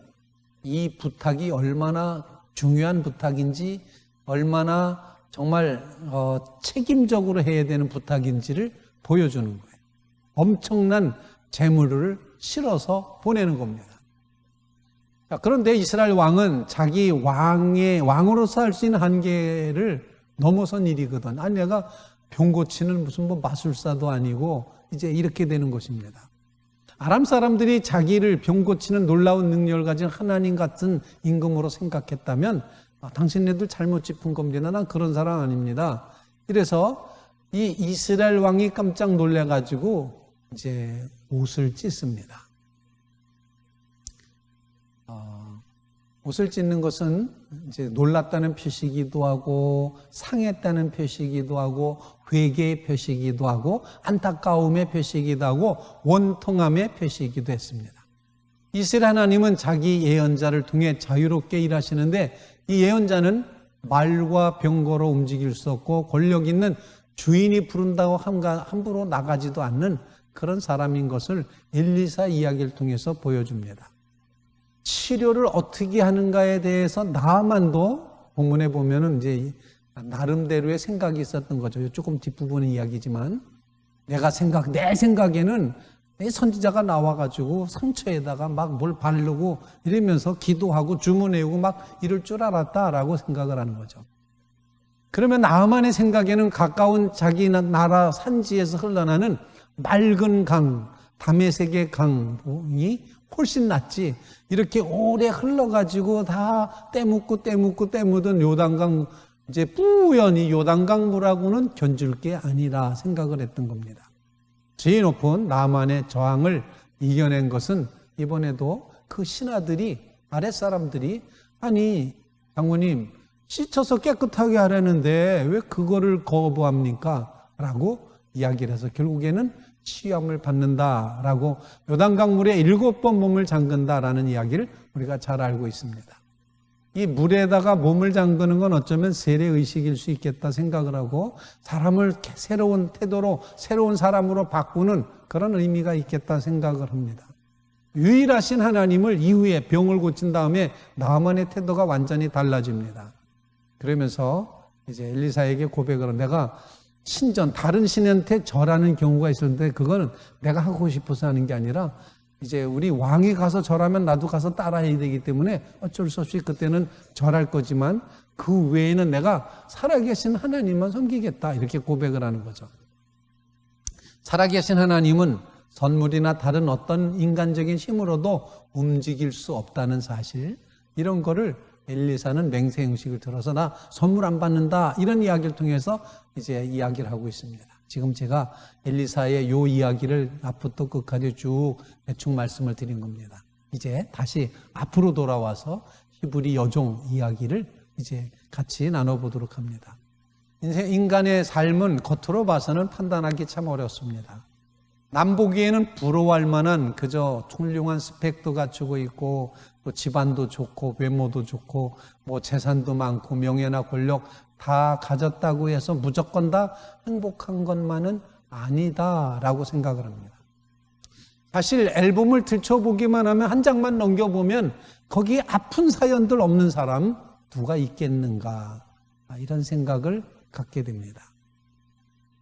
이 부탁이 얼마나 중요한 부탁인지, 얼마나 정말 책임적으로 해야 되는 부탁인지를 보여주는 거예요. 엄청난 재물을 실어서 보내는 겁니다. 자, 그런데 이스라엘 왕은 자기 왕으로서 할 수 있는 한계를 넘어선 일이거든. 아니, 내가 병 고치는 무슨 마술사도 아니고 이제 이렇게 되는 것입니다. 아람 사람들이 자기를 병 고치는 놀라운 능력을 가진 하나님 같은 임금으로 생각했다면 당신네들 잘못 짚은 겁니다. 난 그런 사람 아닙니다. 이래서 이 이스라엘 왕이 깜짝 놀래가지고 이제 옷을 찢습니다. 옷을 찢는 것은 이제 놀랐다는 표시이기도 하고, 상했다는 표시이기도 하고, 회개의 표시이기도 하고, 안타까움의 표시이기도 하고, 원통함의 표시이기도 했습니다. 이스라엘 하나님은 자기 예언자를 통해 자유롭게 일하시는데, 이 예언자는 말과 병거로 움직일 수 없고 권력 있는 주인이 부른다고 함부로 나가지도 않는 그런 사람인 것을 엘리사 이야기를 통해서 보여줍니다. 치료를 어떻게 하는가에 대해서 나아만도 본문에 보면은 이제 나름대로의 생각이 있었던 거죠. 조금 뒷부분의 이야기지만 내 생각에는 내 선지자가 나와가지고 상처에다가 막 뭘 바르고 이러면서 기도하고 주문해오고 막 이럴 줄 알았다라고 생각을 하는 거죠. 그러면 나아만의 생각에는 가까운 자기 나라 산지에서 흘러나는 맑은 강, 다메섹의 강이 훨씬 낫지. 이렇게 오래 흘러가지고 다 때묻은 요단강, 이제 뿌연히 요단강 물하고는 견줄 게 아니라 생각을 했던 겁니다. 제일 높은 나아만의 저항을 이겨낸 것은 이번에도 그 신하들이, 아랫사람들이, 아니 장모님 씻어서 깨끗하게 하라는데 왜 그거를 거부합니까? 라고 이야기를 해서 결국에는 시험을 받는다라고 요단강물에 7번 몸을 잠근다라는 이야기를 우리가 잘 알고 있습니다. 이 물에다가 몸을 잠그는 건 어쩌면 세례의식일 수 있겠다 생각을 하고 사람을 새로운 태도로 새로운 사람으로 바꾸는 그런 의미가 있겠다 생각을 합니다. 유일하신 하나님을 이후에 병을 고친 다음에 나아만의 태도가 완전히 달라집니다. 그러면서 이제 엘리사에게 고백을 하고 내가 다른 신한테 절하는 경우가 있었는데 그거는 내가 하고 싶어서 하는 게 아니라 이제 우리 왕이 가서 절하면 나도 가서 따라해야 되기 때문에 어쩔 수 없이 그때는 절할 거지만 그 외에는 내가 살아계신 하나님만 섬기겠다 이렇게 고백을 하는 거죠. 살아계신 하나님은 선물이나 다른 어떤 인간적인 힘으로도 움직일 수 없다는 사실, 이런 거를 엘리사는 맹세형식을 들어서 나 선물 안 받는다 이런 이야기를 통해서 이제 이야기를 하고 있습니다. 지금 제가 엘리사의 요 이야기를 앞부터 끝까지 쭉 대충 말씀을 드린 겁니다. 이제 다시 앞으로 돌아와서 히브리 여종 이야기를 이제 같이 나눠보도록 합니다. 인간의 삶은 겉으로 봐서는 판단하기 참 어렵습니다. 남 보기에는 부러워할 만한 그저 훌륭한 스펙도 갖추고 있고 또 집안도 좋고 외모도 좋고 뭐 재산도 많고 명예나 권력 다 가졌다고 해서 무조건 다 행복한 것만은 아니다라고 생각을 합니다. 사실 앨범을 들춰보기만 하면 한 장만 넘겨보면 거기에 아픈 사연들 없는 사람 누가 있겠는가 이런 생각을 갖게 됩니다.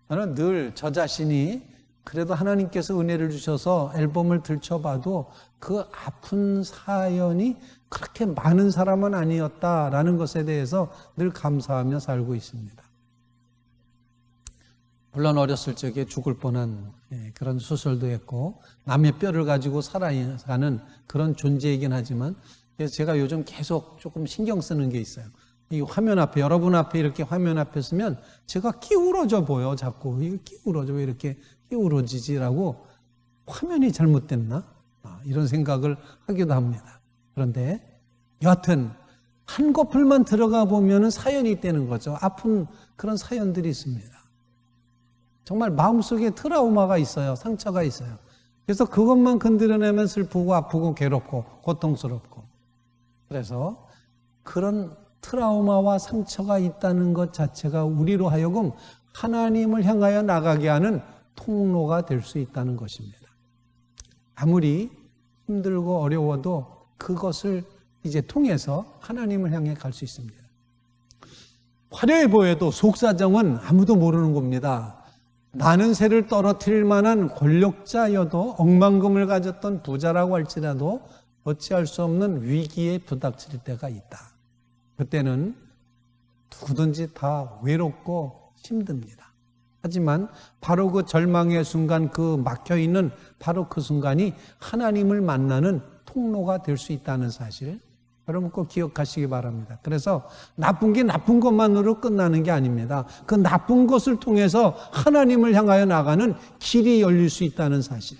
저는 늘 저 자신이 그래도 하나님께서 은혜를 주셔서 앨범을 들춰봐도 그 아픈 사연이 그렇게 많은 사람은 아니었다라는 것에 대해서 늘 감사하며 살고 있습니다. 물론 어렸을 적에 죽을 뻔한 그런 수술도 했고 남의 뼈를 가지고 살아가는 그런 존재이긴 하지만 제가 요즘 계속 조금 신경 쓰는 게 있어요. 이 화면 앞에, 여러분 앞에 이렇게 화면 앞에 서면 제가 기울어져 보여 자꾸. 이거 기울어져, 왜 이렇게 기울어지지라고 화면이 잘못됐나? 이런 생각을 하기도 합니다. 그런데 여하튼 한꺼풀만 들어가 보면 사연이 있다는 거죠. 아픈 그런 사연들이 있습니다. 정말 마음속에 트라우마가 있어요. 상처가 있어요. 그래서 그것만 건드려내면 슬프고 아프고 괴롭고 고통스럽고 그래서 그런 트라우마와 상처가 있다는 것 자체가 우리로 하여금 하나님을 향하여 나가게 하는 통로가 될 수 있다는 것입니다. 아무리 힘들고 어려워도 그것을 이제 통해서 하나님을 향해 갈 수 있습니다. 화려해 보여도 속사정은 아무도 모르는 겁니다. 나는 새를 떨어뜨릴 만한 권력자여도 억만금을 가졌던 부자라고 할지라도 어찌할 수 없는 위기에 부닥칠 때가 있다. 그때는 누구든지 다 외롭고 힘듭니다. 하지만 바로 그 절망의 순간, 그 막혀있는 바로 그 순간이 하나님을 만나는 통로가 될 수 있다는 사실 여러분 꼭 기억하시기 바랍니다. 그래서 나쁜 게 나쁜 것만으로 끝나는 게 아닙니다. 그 나쁜 것을 통해서 하나님을 향하여 나가는 길이 열릴 수 있다는 사실.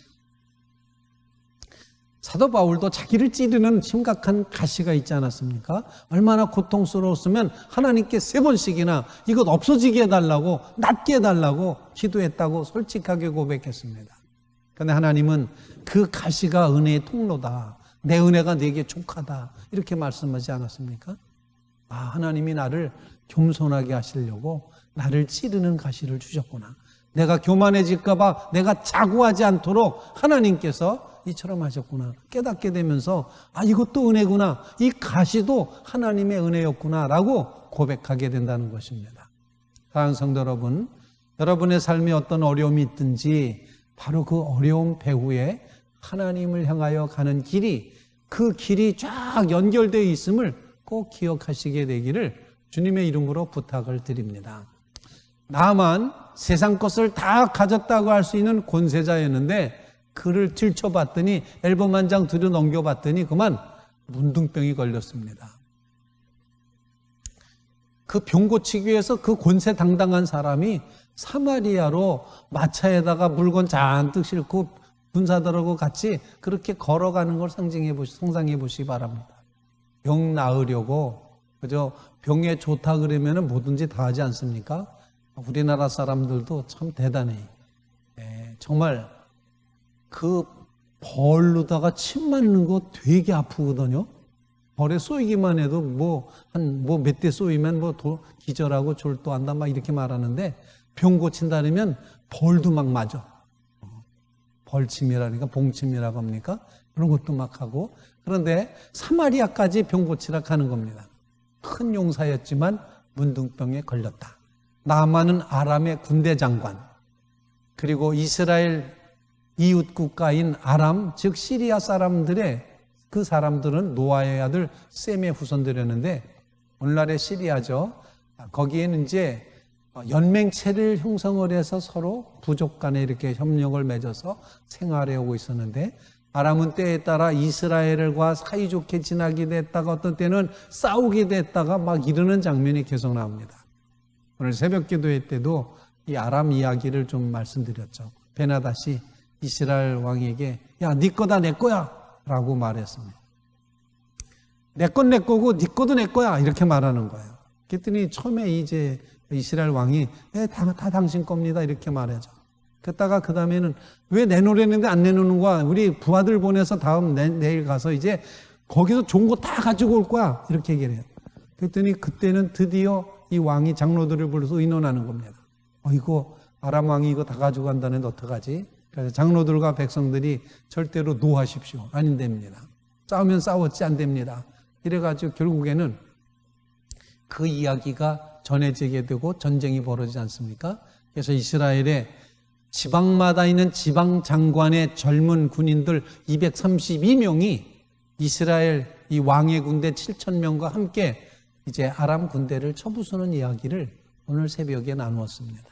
사도 바울도 자기를 찌르는 심각한 가시가 있지 않았습니까? 얼마나 고통스러웠으면 하나님께 3번씩이나 이것 없어지게 해달라고, 낫게 해달라고 기도했다고 솔직하게 고백했습니다. 그런데 하나님은 그 가시가 은혜의 통로다. 내 은혜가 내게 족하다. 이렇게 말씀하지 않았습니까? 하나님이 나를 겸손하게 하시려고 나를 찌르는 가시를 주셨구나. 내가 교만해질까 봐 내가 자고하지 않도록 하나님께서 이처럼 하셨구나. 깨닫게 되면서 이것도 은혜구나. 이 가시도 하나님의 은혜였구나 라고 고백하게 된다는 것입니다. 사랑하는 성도 여러분, 여러분의 삶에 어떤 어려움이 있든지 바로 그 어려움 배후에 하나님을 향하여 가는 길이, 그 길이 쫙 연결되어 있음을 꼭 기억하시게 되기를 주님의 이름으로 부탁을 드립니다. 나만 세상 것을 다 가졌다고 할 수 있는 권세자였는데 그를 들춰봤더니 앨범 한 장 들여 넘겨봤더니 그만 문둥병이 걸렸습니다. 그 병 고치기 위해서 그 권세당당한 사람이 사마리아로 마차에다가 물건 잔뜩 싣고 군사들하고 같이 그렇게 걸어가는 걸 상상해 보시기 바랍니다. 병 나으려고 그저 병에 좋다 그러면 뭐든지 다 하지 않습니까? 우리나라 사람들도 참 대단해요. 정말 그 벌로다가 침 맞는 거 되게 아프거든요. 벌에 쏘이기만 해도 몇 대 쏘이면 기절하고 졸도한다 막 이렇게 말하는데 병 고친다면 벌도 막 맞아. 벌침이라니까 봉침이라고 합니까? 그런 것도 막 하고. 그런데 사마리아까지 병 고치라 하는 겁니다. 큰 용사였지만 문둥병에 걸렸다. 나아만은 아람의 군대 장관, 그리고 이스라엘 이웃 국가인 아람, 즉 시리아 사람들의 그 사람들은 노아의 아들 셈의 후손들이었는데 오늘날의 시리아죠. 거기에는 이제 연맹체를 형성을 해서 서로 부족 간에 이렇게 협력을 맺어서 생활해 오고 있었는데 아람은 때에 따라 이스라엘과 사이좋게 지나게 됐다가 어떤 때는 싸우게 됐다가 막 이러는 장면이 계속 나옵니다. 오늘 새벽 기도회 때도 이 아람 이야기를 좀 말씀드렸죠. 베나닷이 이스라엘 왕에게 야, 네 거다 내 거야 라고 말했습니다. 내 건 내 거고 네 거도 내 거야 이렇게 말하는 거예요. 그랬더니 처음에 이제 이스라엘 왕이 다 당신 겁니다 이렇게 말하죠. 그랬다가 그 다음에는 왜 내놓으려는데 안 내놓는 거야? 우리 부하들 보내서 다음 내일 가서 이제 거기서 좋은 거 다 가지고 올 거야 이렇게 얘기를 해요. 그랬더니 그때는 드디어 이 왕이 장로들을 불러서 의논하는 겁니다. 이거 아람 왕이 이거 다 가지고 간다는데 어떡하지? 그래서 장로들과 백성들이 절대로 노하십시오. 안 됩니다. 싸우면 싸웠지 안 됩니다. 이래가지고 결국에는 그 이야기가 전해지게 되고 전쟁이 벌어지지 않습니까? 그래서 이스라엘의 지방마다 있는 지방 장관의 젊은 군인들 232명이 이스라엘 이 왕의 군대 7,000명과 함께 이제 아람 군대를 쳐부수는 이야기를 오늘 새벽에 나누었습니다.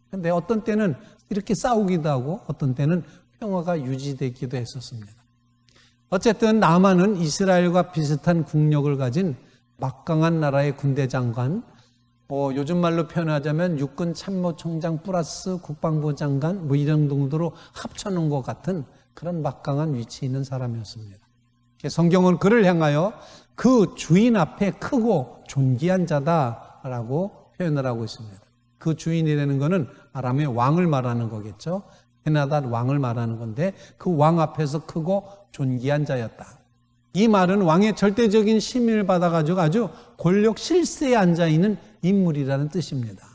그런데 어떤 때는 이렇게 싸우기도 하고 어떤 때는 평화가 유지되기도 했었습니다. 어쨌든 나만은 이스라엘과 비슷한 국력을 가진 막강한 나라의 군대 장관, 요즘 말로 표현하자면 육군 참모총장 플러스 국방부 장관 이런 정도로 합쳐놓은 것 같은 그런 막강한 위치에 있는 사람이었습니다. 성경은 그를 향하여 그 주인 앞에 크고 존귀한 자다라고 표현을 하고 있습니다. 그 주인이라는 것은 아람의 왕을 말하는 거겠죠. 베나닷 왕을 말하는 건데 그 왕 앞에서 크고 존귀한 자였다. 이 말은 왕의 절대적인 심의를 받아가지고 아주 권력 실세에 앉아있는 인물이라는 뜻입니다.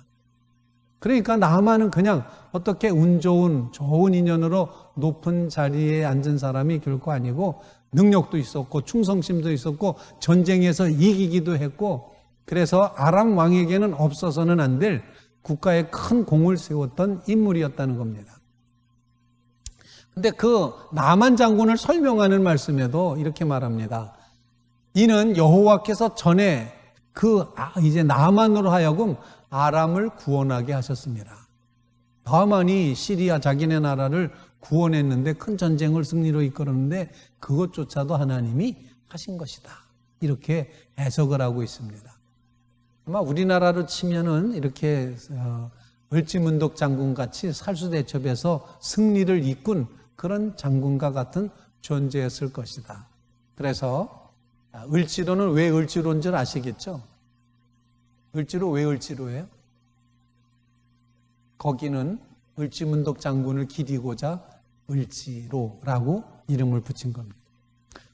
그러니까 나아만은 그냥 어떻게 운 좋은 인연으로 높은 자리에 앉은 사람이 결코 아니고 능력도 있었고 충성심도 있었고 전쟁에서 이기기도 했고 그래서 아람 왕에게는 없어서는 안 될 국가에 큰 공을 세웠던 인물이었다는 겁니다. 근데 그 나만 장군을 설명하는 말씀에도 이렇게 말합니다. 이는 여호와께서 전에 이제 나만으로 하여금 아람을 구원하게 하셨습니다. 나만이 시리아 자기네 나라를 구원했는데 큰 전쟁을 승리로 이끌었는데 그것조차도 하나님이 하신 것이다. 이렇게 해석을 하고 있습니다. 아마 우리나라로 치면은 이렇게 을지문덕 장군 같이 살수대첩에서 승리를 이끈 그런 장군과 같은 존재였을 것이다. 그래서 을지로는 왜 을지로인 줄 아시겠죠? 을지로 왜 을지로예요? 거기는 을지문덕 장군을 기리고자 을지로라고 이름을 붙인 겁니다.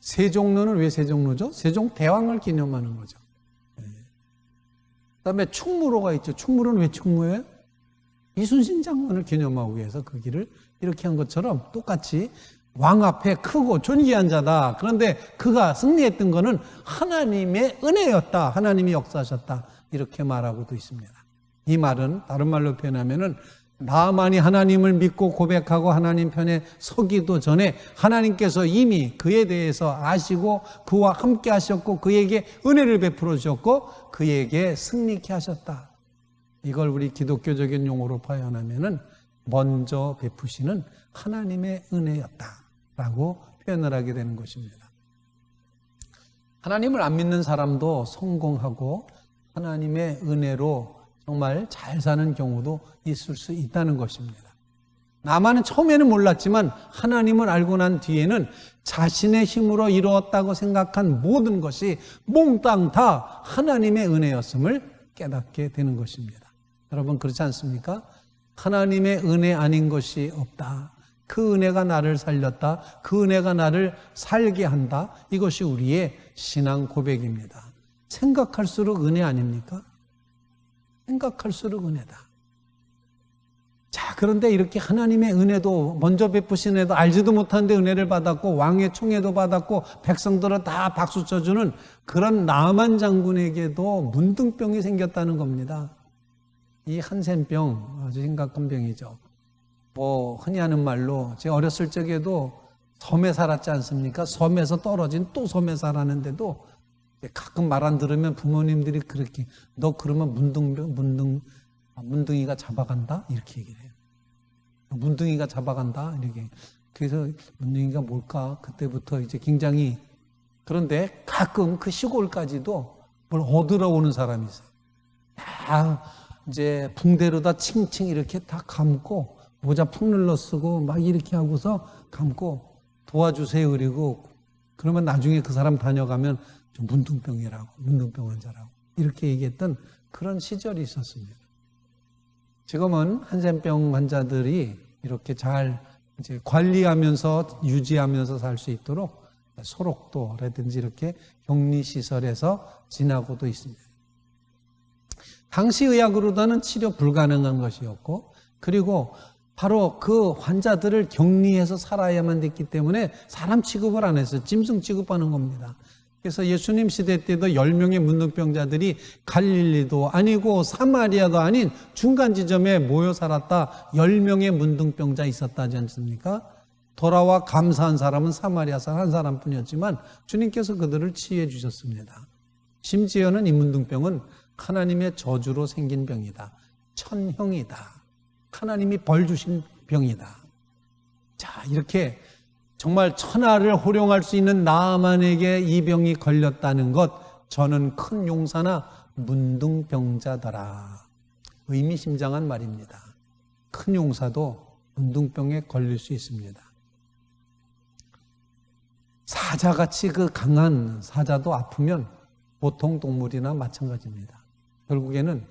세종로는 왜 세종로죠? 세종대왕을 기념하는 거죠. 그다음에 충무로가 있죠. 충무로는 왜 충무예요? 이순신 장군을 기념하기 위해서 그 길을 이렇게 한 것처럼 똑같이 왕 앞에 크고 존귀한 자다. 그런데 그가 승리했던 것은 하나님의 은혜였다. 하나님이 역사하셨다. 이렇게 말하고도 있습니다. 이 말은 다른 말로 표현하면은 나만이 하나님을 믿고 고백하고 하나님 편에 서기도 전에 하나님께서 이미 그에 대해서 아시고 그와 함께 하셨고 그에게 은혜를 베풀어 주셨고 그에게 승리케 하셨다. 이걸 우리 기독교적인 용어로 표현하면은 먼저 베푸시는 하나님의 은혜였다라고 표현을 하게 되는 것입니다. 하나님을 안 믿는 사람도 성공하고 하나님의 은혜로 정말 잘 사는 경우도 있을 수 있다는 것입니다. 나만은 처음에는 몰랐지만 하나님을 알고 난 뒤에는 자신의 힘으로 이루었다고 생각한 모든 것이 몽땅 다 하나님의 은혜였음을 깨닫게 되는 것입니다. 여러분 그렇지 않습니까? 하나님의 은혜 아닌 것이 없다. 그 은혜가 나를 살렸다. 그 은혜가 나를 살게 한다. 이것이 우리의 신앙 고백입니다. 생각할수록 은혜 아닙니까? 생각할수록 은혜다. 자, 그런데 이렇게 하나님의 은혜도 먼저 베푸신 은혜도 알지도 못하는데 은혜를 받았고 왕의 총애도 받았고 백성들은 다 박수 쳐주는 그런 나만 장군에게도 문둥병이 생겼다는 겁니다. 이 한센병 아주 심각한 병이죠. 흔히 하는 말로 제가 어렸을 적에도 섬에 살았지 않습니까? 섬에서 떨어진 또 섬에 살았는데도 가끔 말 안 들으면 부모님들이 그렇게 너 그러면 문둥이가 잡아간다 이렇게 얘기를 해요. 문둥이가 잡아간다 이렇게. 그래서 문둥이가 뭘까 그때부터 이제 굉장히 그런데 가끔 그 시골까지도 뭘 얻으러 오는 사람이 있어요. 다 이제 붕대로다 칭칭 이렇게 다 감고 모자 푹 눌러 쓰고 막 이렇게 하고서 감고 도와주세요 그리고 그러면 나중에 그 사람 다녀가면 좀 문둥병 환자라고 이렇게 얘기했던 그런 시절이 있었습니다. 지금은 한센병 환자들이 이렇게 잘 이제 관리하면서 유지하면서 살 수 있도록 소록도라든지 이렇게 격리시설에서 지나고도 있습니다. 당시 의학으로는 치료 불가능한 것이었고, 그리고 바로 그 환자들을 격리해서 살아야만 됐기 때문에 사람 취급을 안 했어요. 짐승 취급하는 겁니다. 그래서 예수님 시대 때도 10명의 문둥병자들이 갈릴리도 아니고 사마리아도 아닌 중간 지점에 모여 살았다. 10명의 문둥병자 있었다지 않습니까? 돌아와 감사한 사람은 사마리아 사람 한 사람뿐이었지만 주님께서 그들을 치유해 주셨습니다. 심지어는 이 문둥병은 하나님의 저주로 생긴 병이다. 천형이다. 하나님이 벌 주신 병이다. 자, 이렇게 정말 천하를 호령할 수 있는 나아만에게 이 병이 걸렸다는 것, 저는 큰 용사나 문둥병자더라. 의미심장한 말입니다. 큰 용사도 문둥병에 걸릴 수 있습니다. 사자같이 그 강한 사자도 아프면 보통 동물이나 마찬가지입니다. 결국에는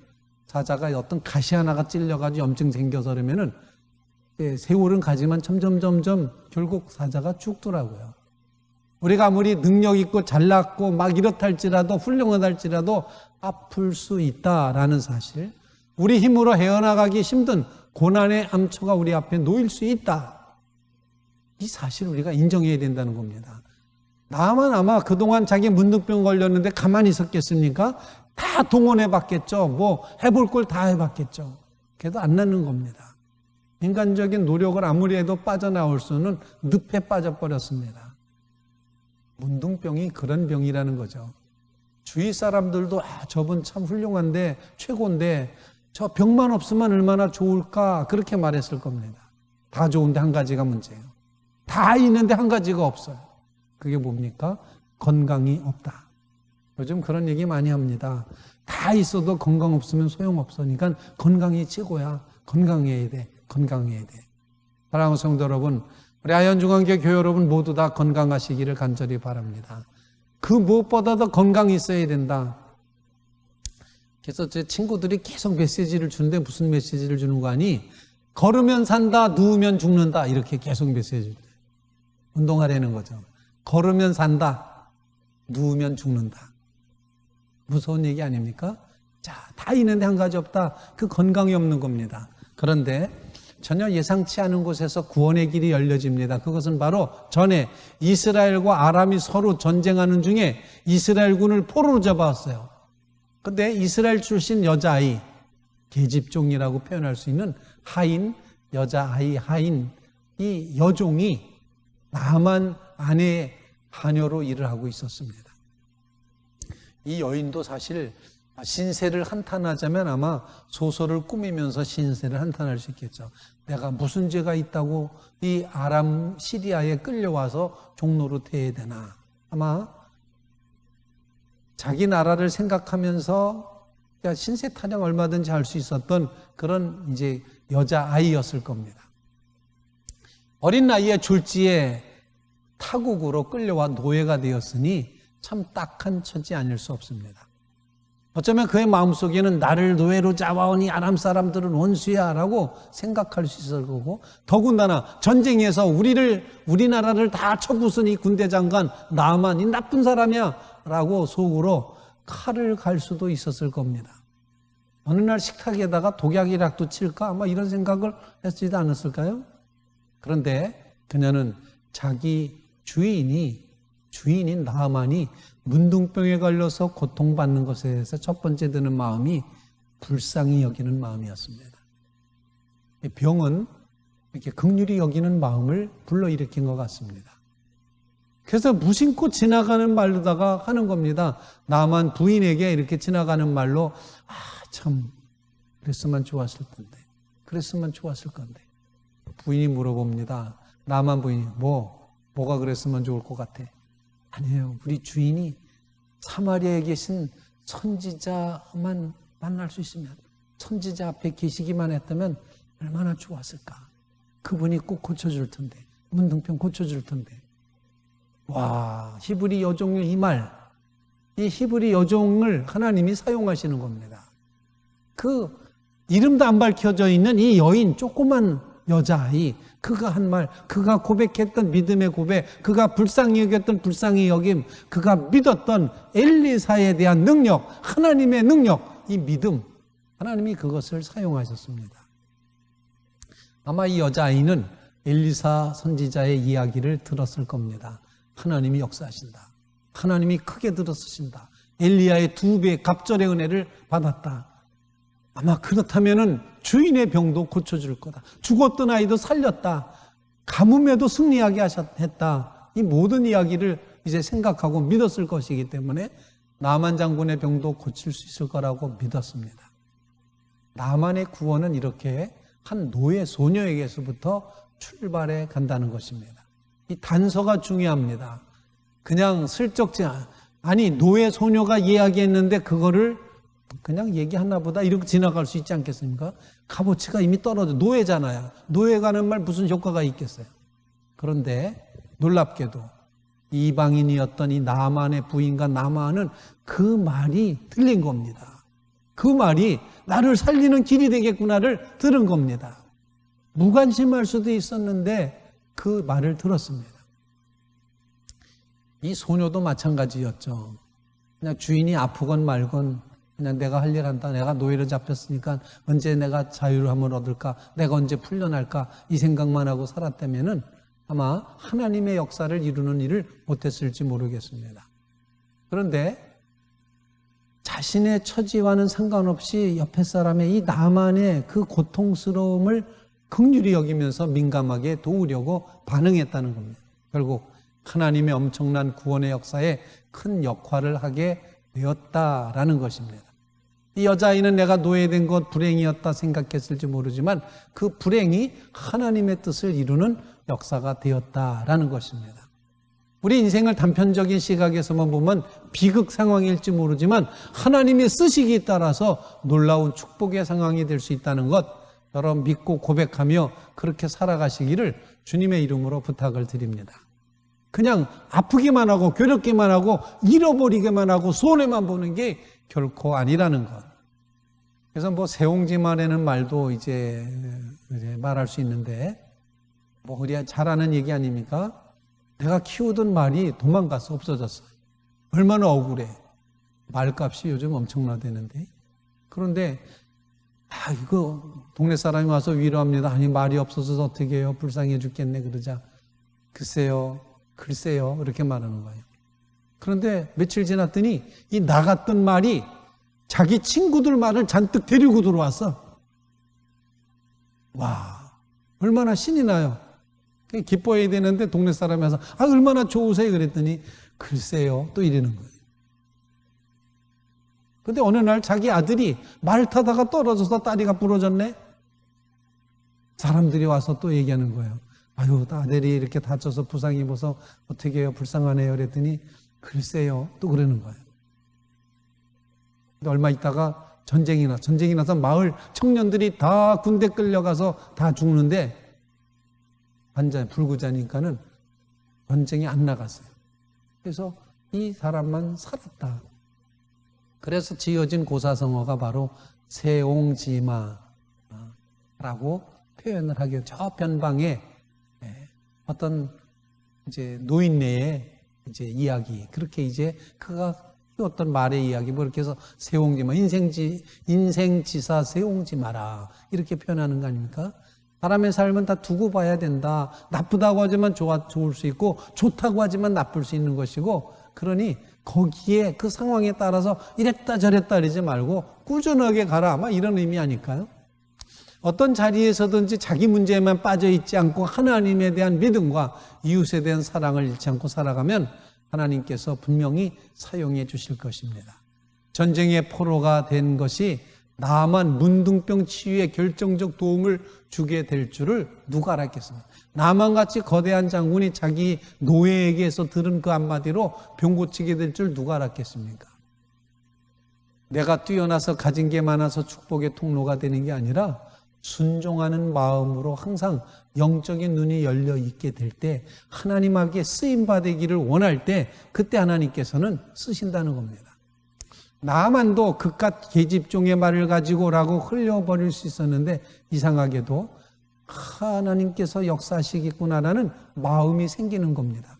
사자가 어떤 가시 하나가 찔려가지고 염증 생겨서 그러면은 세월은 가지만 점점 결국 사자가 죽더라고요. 우리가 아무리 능력 있고 잘났고 막 이렇다 할지라도 훌륭하다 할지라도 아플 수 있다라는 사실, 우리 힘으로 헤어나가기 힘든 고난의 암초가 우리 앞에 놓일 수 있다. 이 사실을 우리가 인정해야 된다는 겁니다. 나만 아마 그동안 자기 문둥병 걸렸는데 가만히 있었겠습니까? 다 동원해 봤겠죠. 뭐 해볼 걸 다 해봤겠죠. 그래도 안 낫는 겁니다. 인간적인 노력을 아무리 해도 빠져나올 수는 늪에 빠져버렸습니다. 문둥병이 그런 병이라는 거죠. 주위 사람들도 저분 참 훌륭한데 최고인데 저 병만 없으면 얼마나 좋을까 그렇게 말했을 겁니다. 다 좋은데 한 가지가 문제예요. 다 있는데 한 가지가 없어요. 그게 뭡니까? 건강이 없다. 요즘 그런 얘기 많이 합니다. 다 있어도 건강 없으면 소용없으니까 건강이 최고야. 건강해야 돼. 건강해야 돼. 사랑하는 성도 여러분, 우리 아현중앙교 교회 여러분 모두 다 건강하시기를 간절히 바랍니다. 그 무엇보다도 건강이 있어야 된다. 그래서 제 친구들이 계속 메시지를 주는데 무슨 메시지를 주는 거 아니? 걸으면 산다, 누우면 죽는다 이렇게 계속 메시지를 줘요. 운동하라는 거죠. 걸으면 산다, 누우면 죽는다. 무서운 얘기 아닙니까? 자, 다 있는데 한 가지 없다. 그 건강이 없는 겁니다. 그런데 전혀 예상치 않은 곳에서 구원의 길이 열려집니다. 그것은 바로 전에 이스라엘과 아람이 서로 전쟁하는 중에 이스라엘군을 포로로 잡아왔어요. 근데 이스라엘 출신 여자아이, 계집종이라고 표현할 수 있는 하인, 여자아이 하인, 이 여종이 나만 아내의 하녀로 일을 하고 있었습니다. 이 여인도 사실 신세를 한탄하자면 아마 소설을 꾸미면서 신세를 한탄할 수 있겠죠. 내가 무슨 죄가 있다고 이 아람 시리아에 끌려와서 종로로 태워야 되나. 아마 자기 나라를 생각하면서 신세 타령 얼마든지 할 수 있었던 그런 이제 여자아이였을 겁니다. 어린 나이에 졸지에 타국으로 끌려와 노예가 되었으니 참 딱한 처지 아닐 수 없습니다. 어쩌면 그의 마음속에는 나를 노예로 잡아오니 아람 사람들은 원수야 라고 생각할 수 있을 거고, 더군다나 전쟁에서 우리나라를 다 쳐부순 이 군대 장관 나만 이 나쁜 사람이야 라고 속으로 칼을 갈 수도 있었을 겁니다. 어느 날 식탁에다가 독약이라도 칠까 아마 이런 생각을 했지도 않았을까요? 그런데 그녀는 자기 주인인 나아만이 문둥병에 걸려서 고통받는 것에 대해서 첫 번째 드는 마음이 불쌍히 여기는 마음이었습니다. 병은 이렇게 긍휼히 여기는 마음을 불러일으킨 것 같습니다. 그래서 무심코 지나가는 말로다가 하는 겁니다. 나만 부인에게 이렇게 지나가는 말로 참 그랬으면 좋았을 텐데, 그랬으면 좋았을 건데. 부인이 물어봅니다. 나만 부인이 뭐가 그랬으면 좋을 것 같아? 아니에요. 우리 주인이 사마리아에 계신 선지자만 만날 수 있으면, 선지자 앞에 계시기만 했다면 얼마나 좋았을까. 그분이 꼭 고쳐줄 텐데, 문둥병 고쳐줄 텐데. 와, 히브리 여종의 이 말, 이 히브리 여종을 하나님이 사용하시는 겁니다. 그 이름도 안 밝혀져 있는 이 여인, 조그만 여자아이, 그가 한 말, 그가 고백했던 믿음의 고백, 그가 불쌍히 여겼던 불쌍히 여김, 그가 믿었던 엘리사에 대한 능력, 하나님의 능력, 이 믿음, 하나님이 그것을 사용하셨습니다. 아마 이 여자아이는 엘리사 선지자의 이야기를 들었을 겁니다. 하나님이 역사하신다. 하나님이 크게 들어쓰신다. 엘리야의 2배의 갑절의 은혜를 받았다. 아마 그렇다면은 주인의 병도 고쳐줄 거다. 죽었던 아이도 살렸다. 가뭄에도 승리하게 했다. 이 모든 이야기를 이제 생각하고 믿었을 것이기 때문에 나만 장군의 병도 고칠 수 있을 거라고 믿었습니다. 나만의 구원은 이렇게 한 노예 소녀에게서부터 출발해 간다는 것입니다. 이 단서가 중요합니다. 그냥 슬쩍 아니 노예 소녀가 이야기했는데 그거를 그냥 얘기하나 보다 이렇게 지나갈 수 있지 않겠습니까? 값어치가 이미 떨어져. 노예잖아요. 노예가 하는 말 무슨 효과가 있겠어요? 그런데 놀랍게도 이방인이었던 이 나만의 부인과 나만은 그 말이 들린 겁니다. 그 말이 나를 살리는 길이 되겠구나를 들은 겁니다. 무관심할 수도 있었는데 그 말을 들었습니다. 이 소녀도 마찬가지였죠. 그냥 주인이 아프건 말건 그냥 내가 할 일 한다. 내가 노예로 잡혔으니까 언제 내가 자유함을 얻을까? 내가 언제 풀려날까? 이 생각만 하고 살았다면은 아마 하나님의 역사를 이루는 일을 못했을지 모르겠습니다. 그런데 자신의 처지와는 상관없이 옆에 사람의 이 나만의 그 고통스러움을 긍휼히 여기면서 민감하게 도우려고 반응했다는 겁니다. 결국 하나님의 엄청난 구원의 역사에 큰 역할을 하게 되었다라는 것입니다. 이 여자아이는 내가 노예된 것 불행이었다 생각했을지 모르지만 그 불행이 하나님의 뜻을 이루는 역사가 되었다라는 것입니다. 우리 인생을 단편적인 시각에서만 보면 비극 상황일지 모르지만 하나님의 쓰시기에 따라서 놀라운 축복의 상황이 될 수 있다는 것, 여러분 믿고 고백하며 그렇게 살아가시기를 주님의 이름으로 부탁을 드립니다. 그냥 아프기만 하고 괴롭기만 하고 잃어버리기만 하고 손해만 보는 게 결코 아니라는 것. 그래서 뭐 세옹지마라는 말도 이제 말할 수 있는데 뭐 그래야 잘하는 얘기 아닙니까? 내가 키우던 말이 도망가서 없어졌어. 얼마나 억울해. 말값이 요즘 엄청나대는데. 그런데 이거 동네 사람이 와서 위로합니다. 아니 말이 없어서 어떻게 해요? 불쌍해 죽겠네 그러자 글쎄요 이렇게 말하는 거예요. 그런데 며칠 지났더니 이 나갔던 말이 자기 친구들 말을 잔뜩 데리고 들어왔어. 와, 얼마나 신이 나요. 기뻐해야 되는데 동네 사람이 와서 얼마나 좋으세요 그랬더니 글쎄요 또 이러는 거예요. 근데 어느 날 자기 아들이 말 타다가 떨어져서 다리가 부러졌네. 사람들이 와서 또 얘기하는 거예요. 아들이 이렇게 다쳐서 부상 입어서 어떻게 해요? 불쌍하네요. 그랬더니 글쎄요 또 그러는 거예요. 근데 얼마 있다가 전쟁이 나서 마을 청년들이 다 군대 끌려가서 다 죽는데 완전 불구자니까는 전쟁이 안 나갔어요. 그래서 이 사람만 살았다. 그래서 지어진 고사성어가 바로 세옹지마라고 표현을 하게 저 변방에 어떤 이제 노인네의 이제 이야기, 그렇게 이제 그가 어떤 말의 이야기, 뭐 이렇게 해서 세옹지마, 인생지사 세옹지마라 이렇게 표현하는 거 아닙니까? 사람의 삶은 다 두고 봐야 된다. 나쁘다고 하지만 좋을 수 있고 좋다고 하지만 나쁠 수 있는 것이고, 그러니 거기에 그 상황에 따라서 이랬다 저랬다 그러지 말고 꾸준하게 가라, 아마 이런 의미 아닐까요? 어떤 자리에서든지 자기 문제에만 빠져 있지 않고 하나님에 대한 믿음과 이웃에 대한 사랑을 잃지 않고 살아가면 하나님께서 분명히 사용해 주실 것입니다. 전쟁의 포로가 된 것이 나만 문둥병 치유에 결정적 도움을 주게 될 줄을 누가 알았겠습니까? 나만같이 거대한 장군이 자기 노예에게서 들은 그 한마디로 병 고치게 될 줄 누가 알았겠습니까? 내가 뛰어나서 가진 게 많아서 축복의 통로가 되는 게 아니라 순종하는 마음으로 항상 영적인 눈이 열려 있게 될 때, 하나님에게 쓰임받기를 원할 때, 그때 하나님께서는 쓰신다는 겁니다. 나만도 그깟 계집종의 말을 가지고라고 흘려버릴 수 있었는데 이상하게도 하나님께서 역사하시겠구나라는 마음이 생기는 겁니다.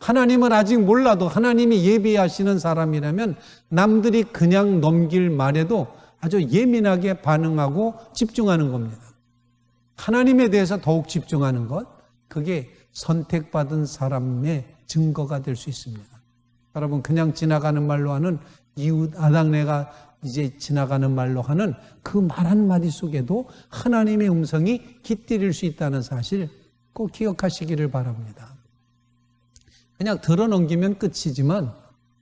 하나님을 아직 몰라도 하나님이 예비하시는 사람이라면 남들이 그냥 넘길 말에도 아주 예민하게 반응하고 집중하는 겁니다. 하나님에 대해서 더욱 집중하는 것, 그게 선택받은 사람의 증거가 될 수 있습니다. 여러분, 그냥 지나가는 말로 하는 이웃 아당네가 이제 지나가는 말로 하는 그 말 한마디 속에도 하나님의 음성이 깃들일 수 있다는 사실 꼭 기억하시기를 바랍니다. 그냥 들어넘기면 끝이지만,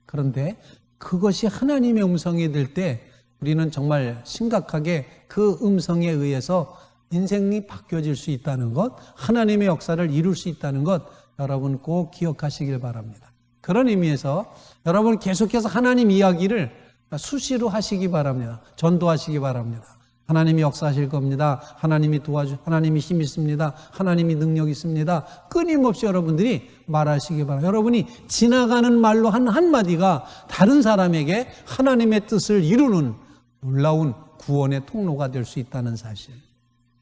그런데 그것이 하나님의 음성이 될 때 우리는 정말 심각하게 그 음성에 의해서 인생이 바뀌어질 수 있다는 것, 하나님의 역사를 이룰 수 있다는 것, 여러분 꼭 기억하시길 바랍니다. 그런 의미에서 여러분 계속해서 하나님 이야기를 수시로 하시기 바랍니다. 전도하시기 바랍니다. 하나님이 역사하실 겁니다. 하나님이 힘 있습니다. 하나님이 능력 있습니다. 끊임없이 여러분들이 말하시기 바랍니다. 여러분이 지나가는 말로 한 한마디가 다른 사람에게 하나님의 뜻을 이루는 놀라운 구원의 통로가 될 수 있다는 사실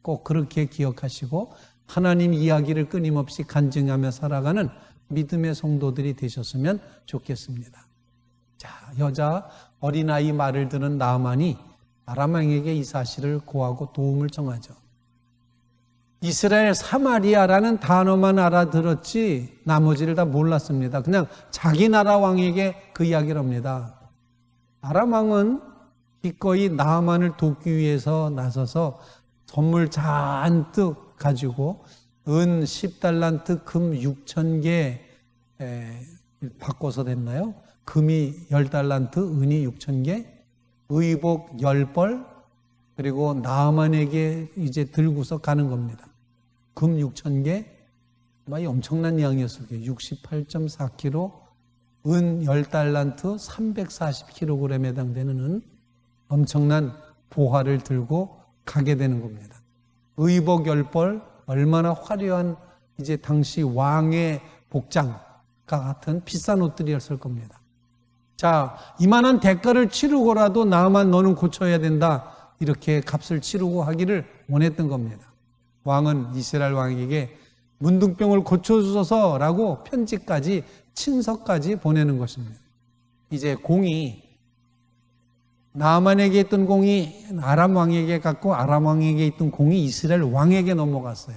꼭 그렇게 기억하시고 하나님 이야기를 끊임없이 간증하며 살아가는 믿음의 성도들이 되셨으면 좋겠습니다. 자, 여자 어린아이 말을 들은 나아만이 아람 왕에게 이 사실을 고하고 도움을 청하죠. 이스라엘 사마리아라는 단어만 알아들었지 나머지를 다 몰랐습니다. 그냥 자기 나라 왕에게 그 이야기를 합니다. 아람 왕은 기꺼이 나아만을 돕기 위해서 나서서 선물 잔뜩 가지고 은 10달란트, 금 6,000개 바꿔서 됐나요? 금이 10달란트, 은이 6,000개, 의복 10벌, 그리고 나아만에게 이제 들고서 가는 겁니다. 금 6,000개, 엄청난 양이었을 거예요. 68.4kg, 은 10달란트, 340kg에 해당되는 은, 엄청난 보화를 들고 가게 되는 겁니다. 의복 10벌, 얼마나 화려한 이제 당시 왕의 복장과 같은 비싼 옷들이었을 겁니다. 자, 이만한 대가를 치르고라도 나만 너는 고쳐야 된다. 이렇게 값을 치르고 하기를 원했던 겁니다. 왕은 이스라엘 왕에게 문둥병을 고쳐주소서라고 편지까지 친서까지 보내는 것입니다. 이제 공이 나아만에게 있던 공이 아람 왕에게 갔고 아람 왕에게 있던 공이 이스라엘 왕에게 넘어갔어요.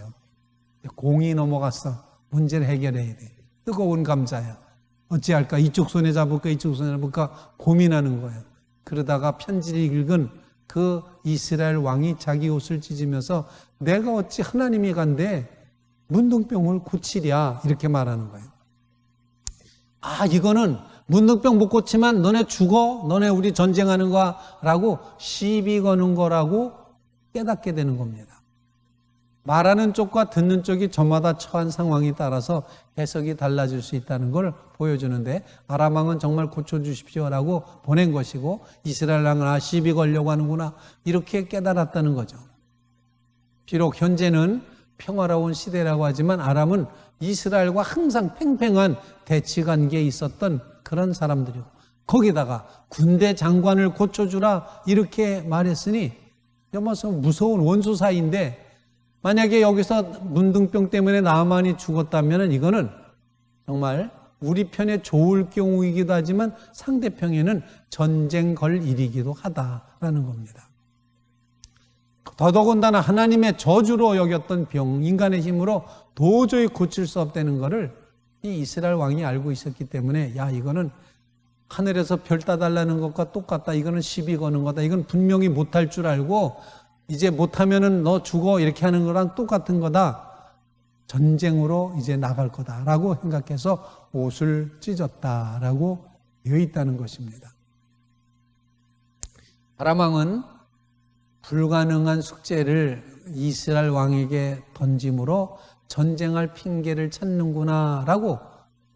공이 넘어갔어. 문제를 해결해야 돼. 뜨거운 감자야. 어찌할까? 이쪽 손에 잡을까? 이쪽 손에 잡을까? 고민하는 거예요. 그러다가 편지를 읽은 그 이스라엘 왕이 자기 옷을 찢으면서 내가 어찌 하나님이 간데 문둥병을 고치랴 이렇게 말하는 거예요. 아, 이거는 문둥병 못 고치면 너네 죽어? 너네 우리 전쟁하는 거야? 라고 시비 거는 거라고 깨닫게 되는 겁니다. 말하는 쪽과 듣는 쪽이 저마다 처한 상황에 따라서 해석이 달라질 수 있다는 걸 보여주는데 아람 왕은 정말 고쳐주십시오라고 보낸 것이고 이스라엘 왕은 시비 걸려고 하는구나 이렇게 깨달았다는 거죠. 비록 현재는 평화로운 시대라고 하지만 아람은 이스라엘과 항상 팽팽한 대치관계에 있었던 그런 사람들이고 거기다가 군대 장관을 고쳐주라 이렇게 말했으니 무서운 원수 사이인데 만약에 여기서 문둥병 때문에 나아만이 죽었다면 이거는 정말 우리 편에 좋을 경우이기도 하지만 상대편에는 전쟁 걸 일이기도 하다라는 겁니다. 더더군다나 하나님의 저주로 여겼던 병, 인간의 힘으로 도저히 고칠 수 없다는 것을 이 이스라엘 왕이 알고 있었기 때문에 야 이거는 하늘에서 별 따달라는 것과 똑같다. 이거는 시비 거는 거다. 이건 분명히 못할 줄 알고 이제 못하면은 너 죽어 이렇게 하는 거랑 똑같은 거다. 전쟁으로 이제 나갈 거다라고 생각해서 옷을 찢었다라고 되어 있다는 것입니다. 아람 왕은 불가능한 숙제를 이스라엘 왕에게 던짐으로 전쟁할 핑계를 찾는구나라고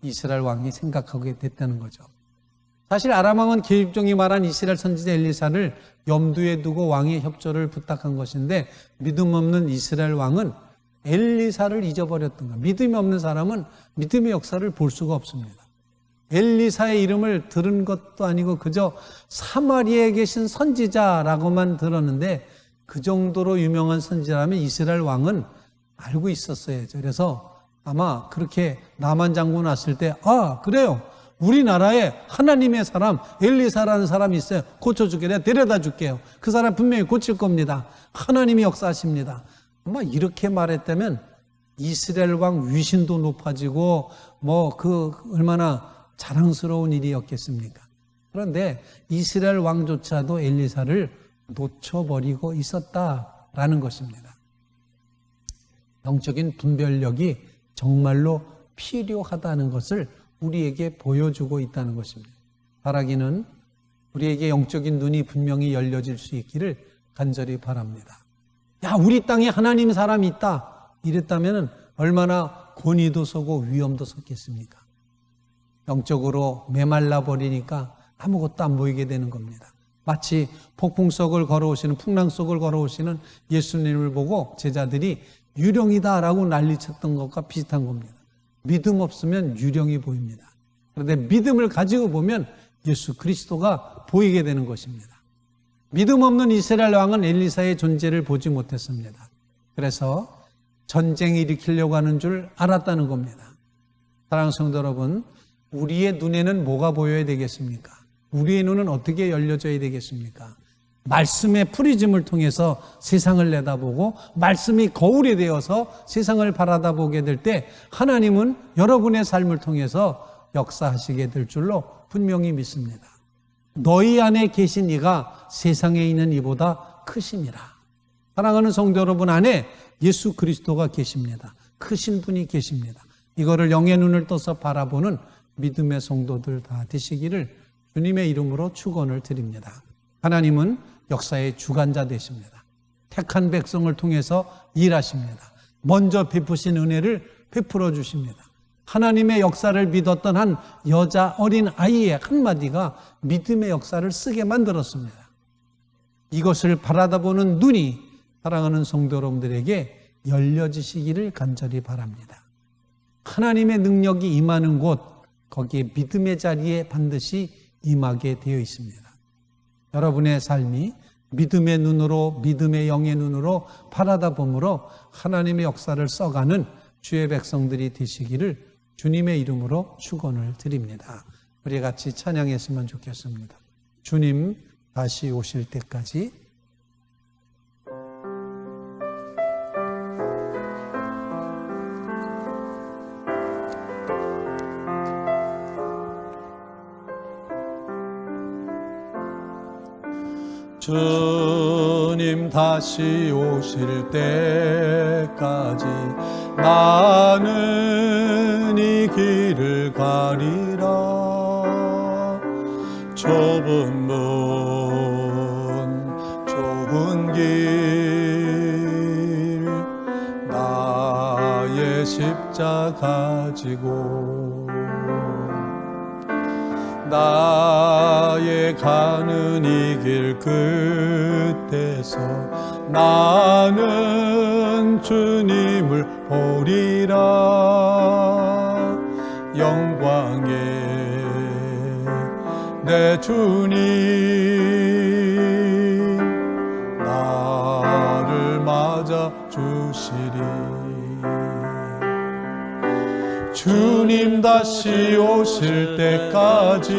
이스라엘 왕이 생각하게 됐다는 거죠. 사실 아람 왕은 계집종이 말한 이스라엘 선지자 엘리사를 염두에 두고 왕의 협조를 부탁한 것인데 믿음 없는 이스라엘 왕은 엘리사를 잊어버렸던 거예요. 믿음이 없는 사람은 믿음의 역사를 볼 수가 없습니다. 엘리사의 이름을 들은 것도 아니고 그저 사마리아에 계신 선지자라고만 들었는데 그 정도로 유명한 선지자라면 이스라엘 왕은 알고 있었어요. 그래서 아마 그렇게 나만 장군 왔을 때 그래요. 우리나라에 하나님의 사람 엘리사라는 사람이 있어요. 고쳐줄게. 내가 데려다 줄게요. 그 사람 분명히 고칠 겁니다. 하나님이 역사하십니다. 아마 이렇게 말했다면 이스라엘 왕 위신도 높아지고 얼마나 자랑스러운 일이었겠습니까? 그런데 이스라엘 왕조차도 엘리사를 놓쳐버리고 있었다라는 것입니다. 영적인 분별력이 정말로 필요하다는 것을 우리에게 보여주고 있다는 것입니다. 바라기는 우리에게 영적인 눈이 분명히 열려질 수 있기를 간절히 바랍니다. 야, 우리 땅에 하나님 사람이 있다 이랬다면 얼마나 권위도 서고 위험도 섰겠습니까? 영적으로 메말라 버리니까 아무것도 안 보이게 되는 겁니다. 마치 폭풍 속을 걸어오시는, 풍랑 속을 걸어오시는 예수님을 보고 제자들이 유령이다라고 난리쳤던 것과 비슷한 겁니다. 믿음 없으면 유령이 보입니다. 그런데 믿음을 가지고 보면 예수 그리스도가 보이게 되는 것입니다. 믿음 없는 이스라엘 왕은 엘리사의 존재를 보지 못했습니다. 그래서 전쟁 일으키려고 하는 줄 알았다는 겁니다. 사랑하는 성도 여러분, 우리의 눈에는 뭐가 보여야 되겠습니까? 우리의 눈은 어떻게 열려져야 되겠습니까? 말씀의 프리즘을 통해서 세상을 내다보고 말씀이 거울이 되어서 세상을 바라다보게 될 때 하나님은 여러분의 삶을 통해서 역사하시게 될 줄로 분명히 믿습니다. 너희 안에 계신 이가 세상에 있는 이보다 크심이라. 사랑하는 성도 여러분 안에 예수 그리스도가 계십니다. 크신 분이 계십니다. 이거를 영의 눈을 떠서 바라보는 믿음의 성도들 다 되시기를 주님의 이름으로 축원을 드립니다. 하나님은 역사의 주관자 되십니다. 택한 백성을 통해서 일하십니다. 먼저 베푸신 은혜를 베풀어 주십니다. 하나님의 역사를 믿었던 한 여자 어린 아이의 한마디가 믿음의 역사를 쓰게 만들었습니다. 이것을 바라다보는 눈이 사랑하는 성도 여러분들에게 열려지시기를 간절히 바랍니다. 하나님의 능력이 임하는 곳, 거기에 믿음의 자리에 반드시 임하게 되어 있습니다. 여러분의 삶이 믿음의 눈으로, 믿음의 영의 눈으로 바라다봄으로 하나님의 역사를 써가는 주의 백성들이 되시기를 주님의 이름으로 축원을 드립니다. 우리 같이 찬양했으면 좋겠습니다. 주님 다시 오실 때까지. 주님 다시 오실 때까지 나는 이 길을 가리라. 좁은 문 좁은 길 나의 십자가 지고 나의 가는 이 길 끝에서 나는 주님을 보리라. 영광에 내 주님 나를 맞아 주시리. 주님 다시 오실 때까지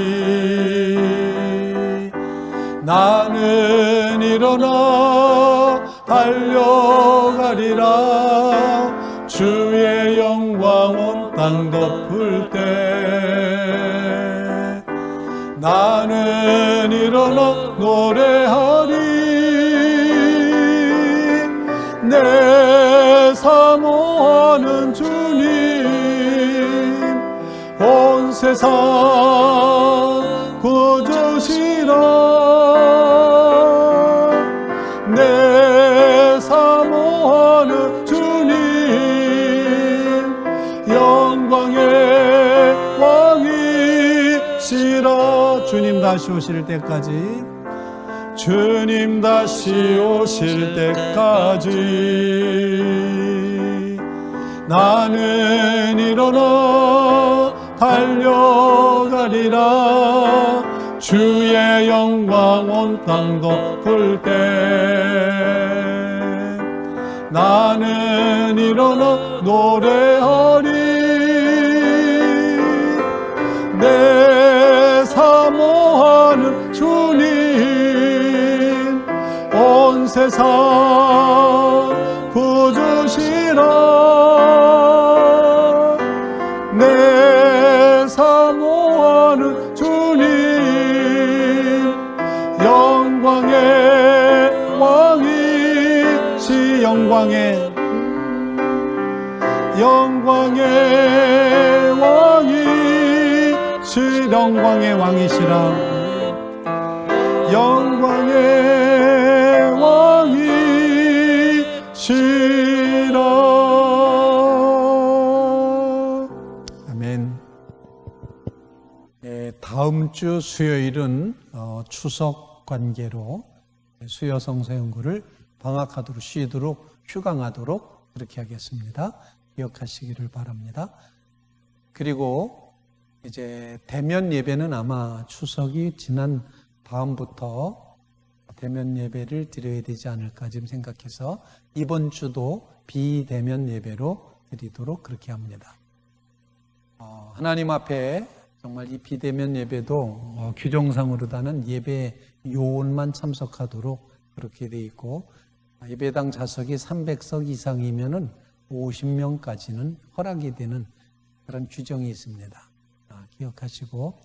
나는 일어나 달려가리라. 주의 영광 온 땅 덮을 때 나는 일어나 노래하리. 내 사모하는 주님 온 세상 구주시라. 내 사모하는 주님 영광의 왕이시라. 주님 다시 오실 때까지 주님 다시 오실 때까지 나는 일어나 달려가리라. 주의 영광 온 땅도 돌 때 나는 일어나 노래하리. 내 사모하는 주님 온 세상 구주시라. 내 사모하는 주님 영광의 왕이시. 영광의 왕이시. 영광의 왕이시라. 영광의 왕이시라. 아멘. 다음 주 수요일은 추석 관계로 수요 성서 연구를 방학하도록, 쉬도록, 휴강하도록 그렇게 하겠습니다. 기억하시기를 바랍니다. 그리고 이제 대면 예배는 아마 추석이 지난 다음부터 대면 예배를 드려야 되지 않을까 지금 생각해서 이번 주도 비대면 예배로 드리도록 그렇게 합니다. 하나님 앞에 정말 이 비대면 예배도 규정상으로다는 예배 요원만 참석하도록 그렇게 돼 있고, 예배당 좌석이 300석 이상이면은 50명까지는 허락이 되는 그런 규정이 있습니다. 기억하시고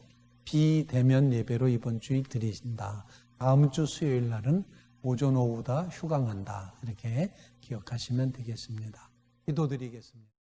비대면 예배로 이번 주에 드리신다. 다음 주 수요일 날은 오전 오후 다 휴강한다. 이렇게 기억하시면 되겠습니다. 기도드리겠습니다.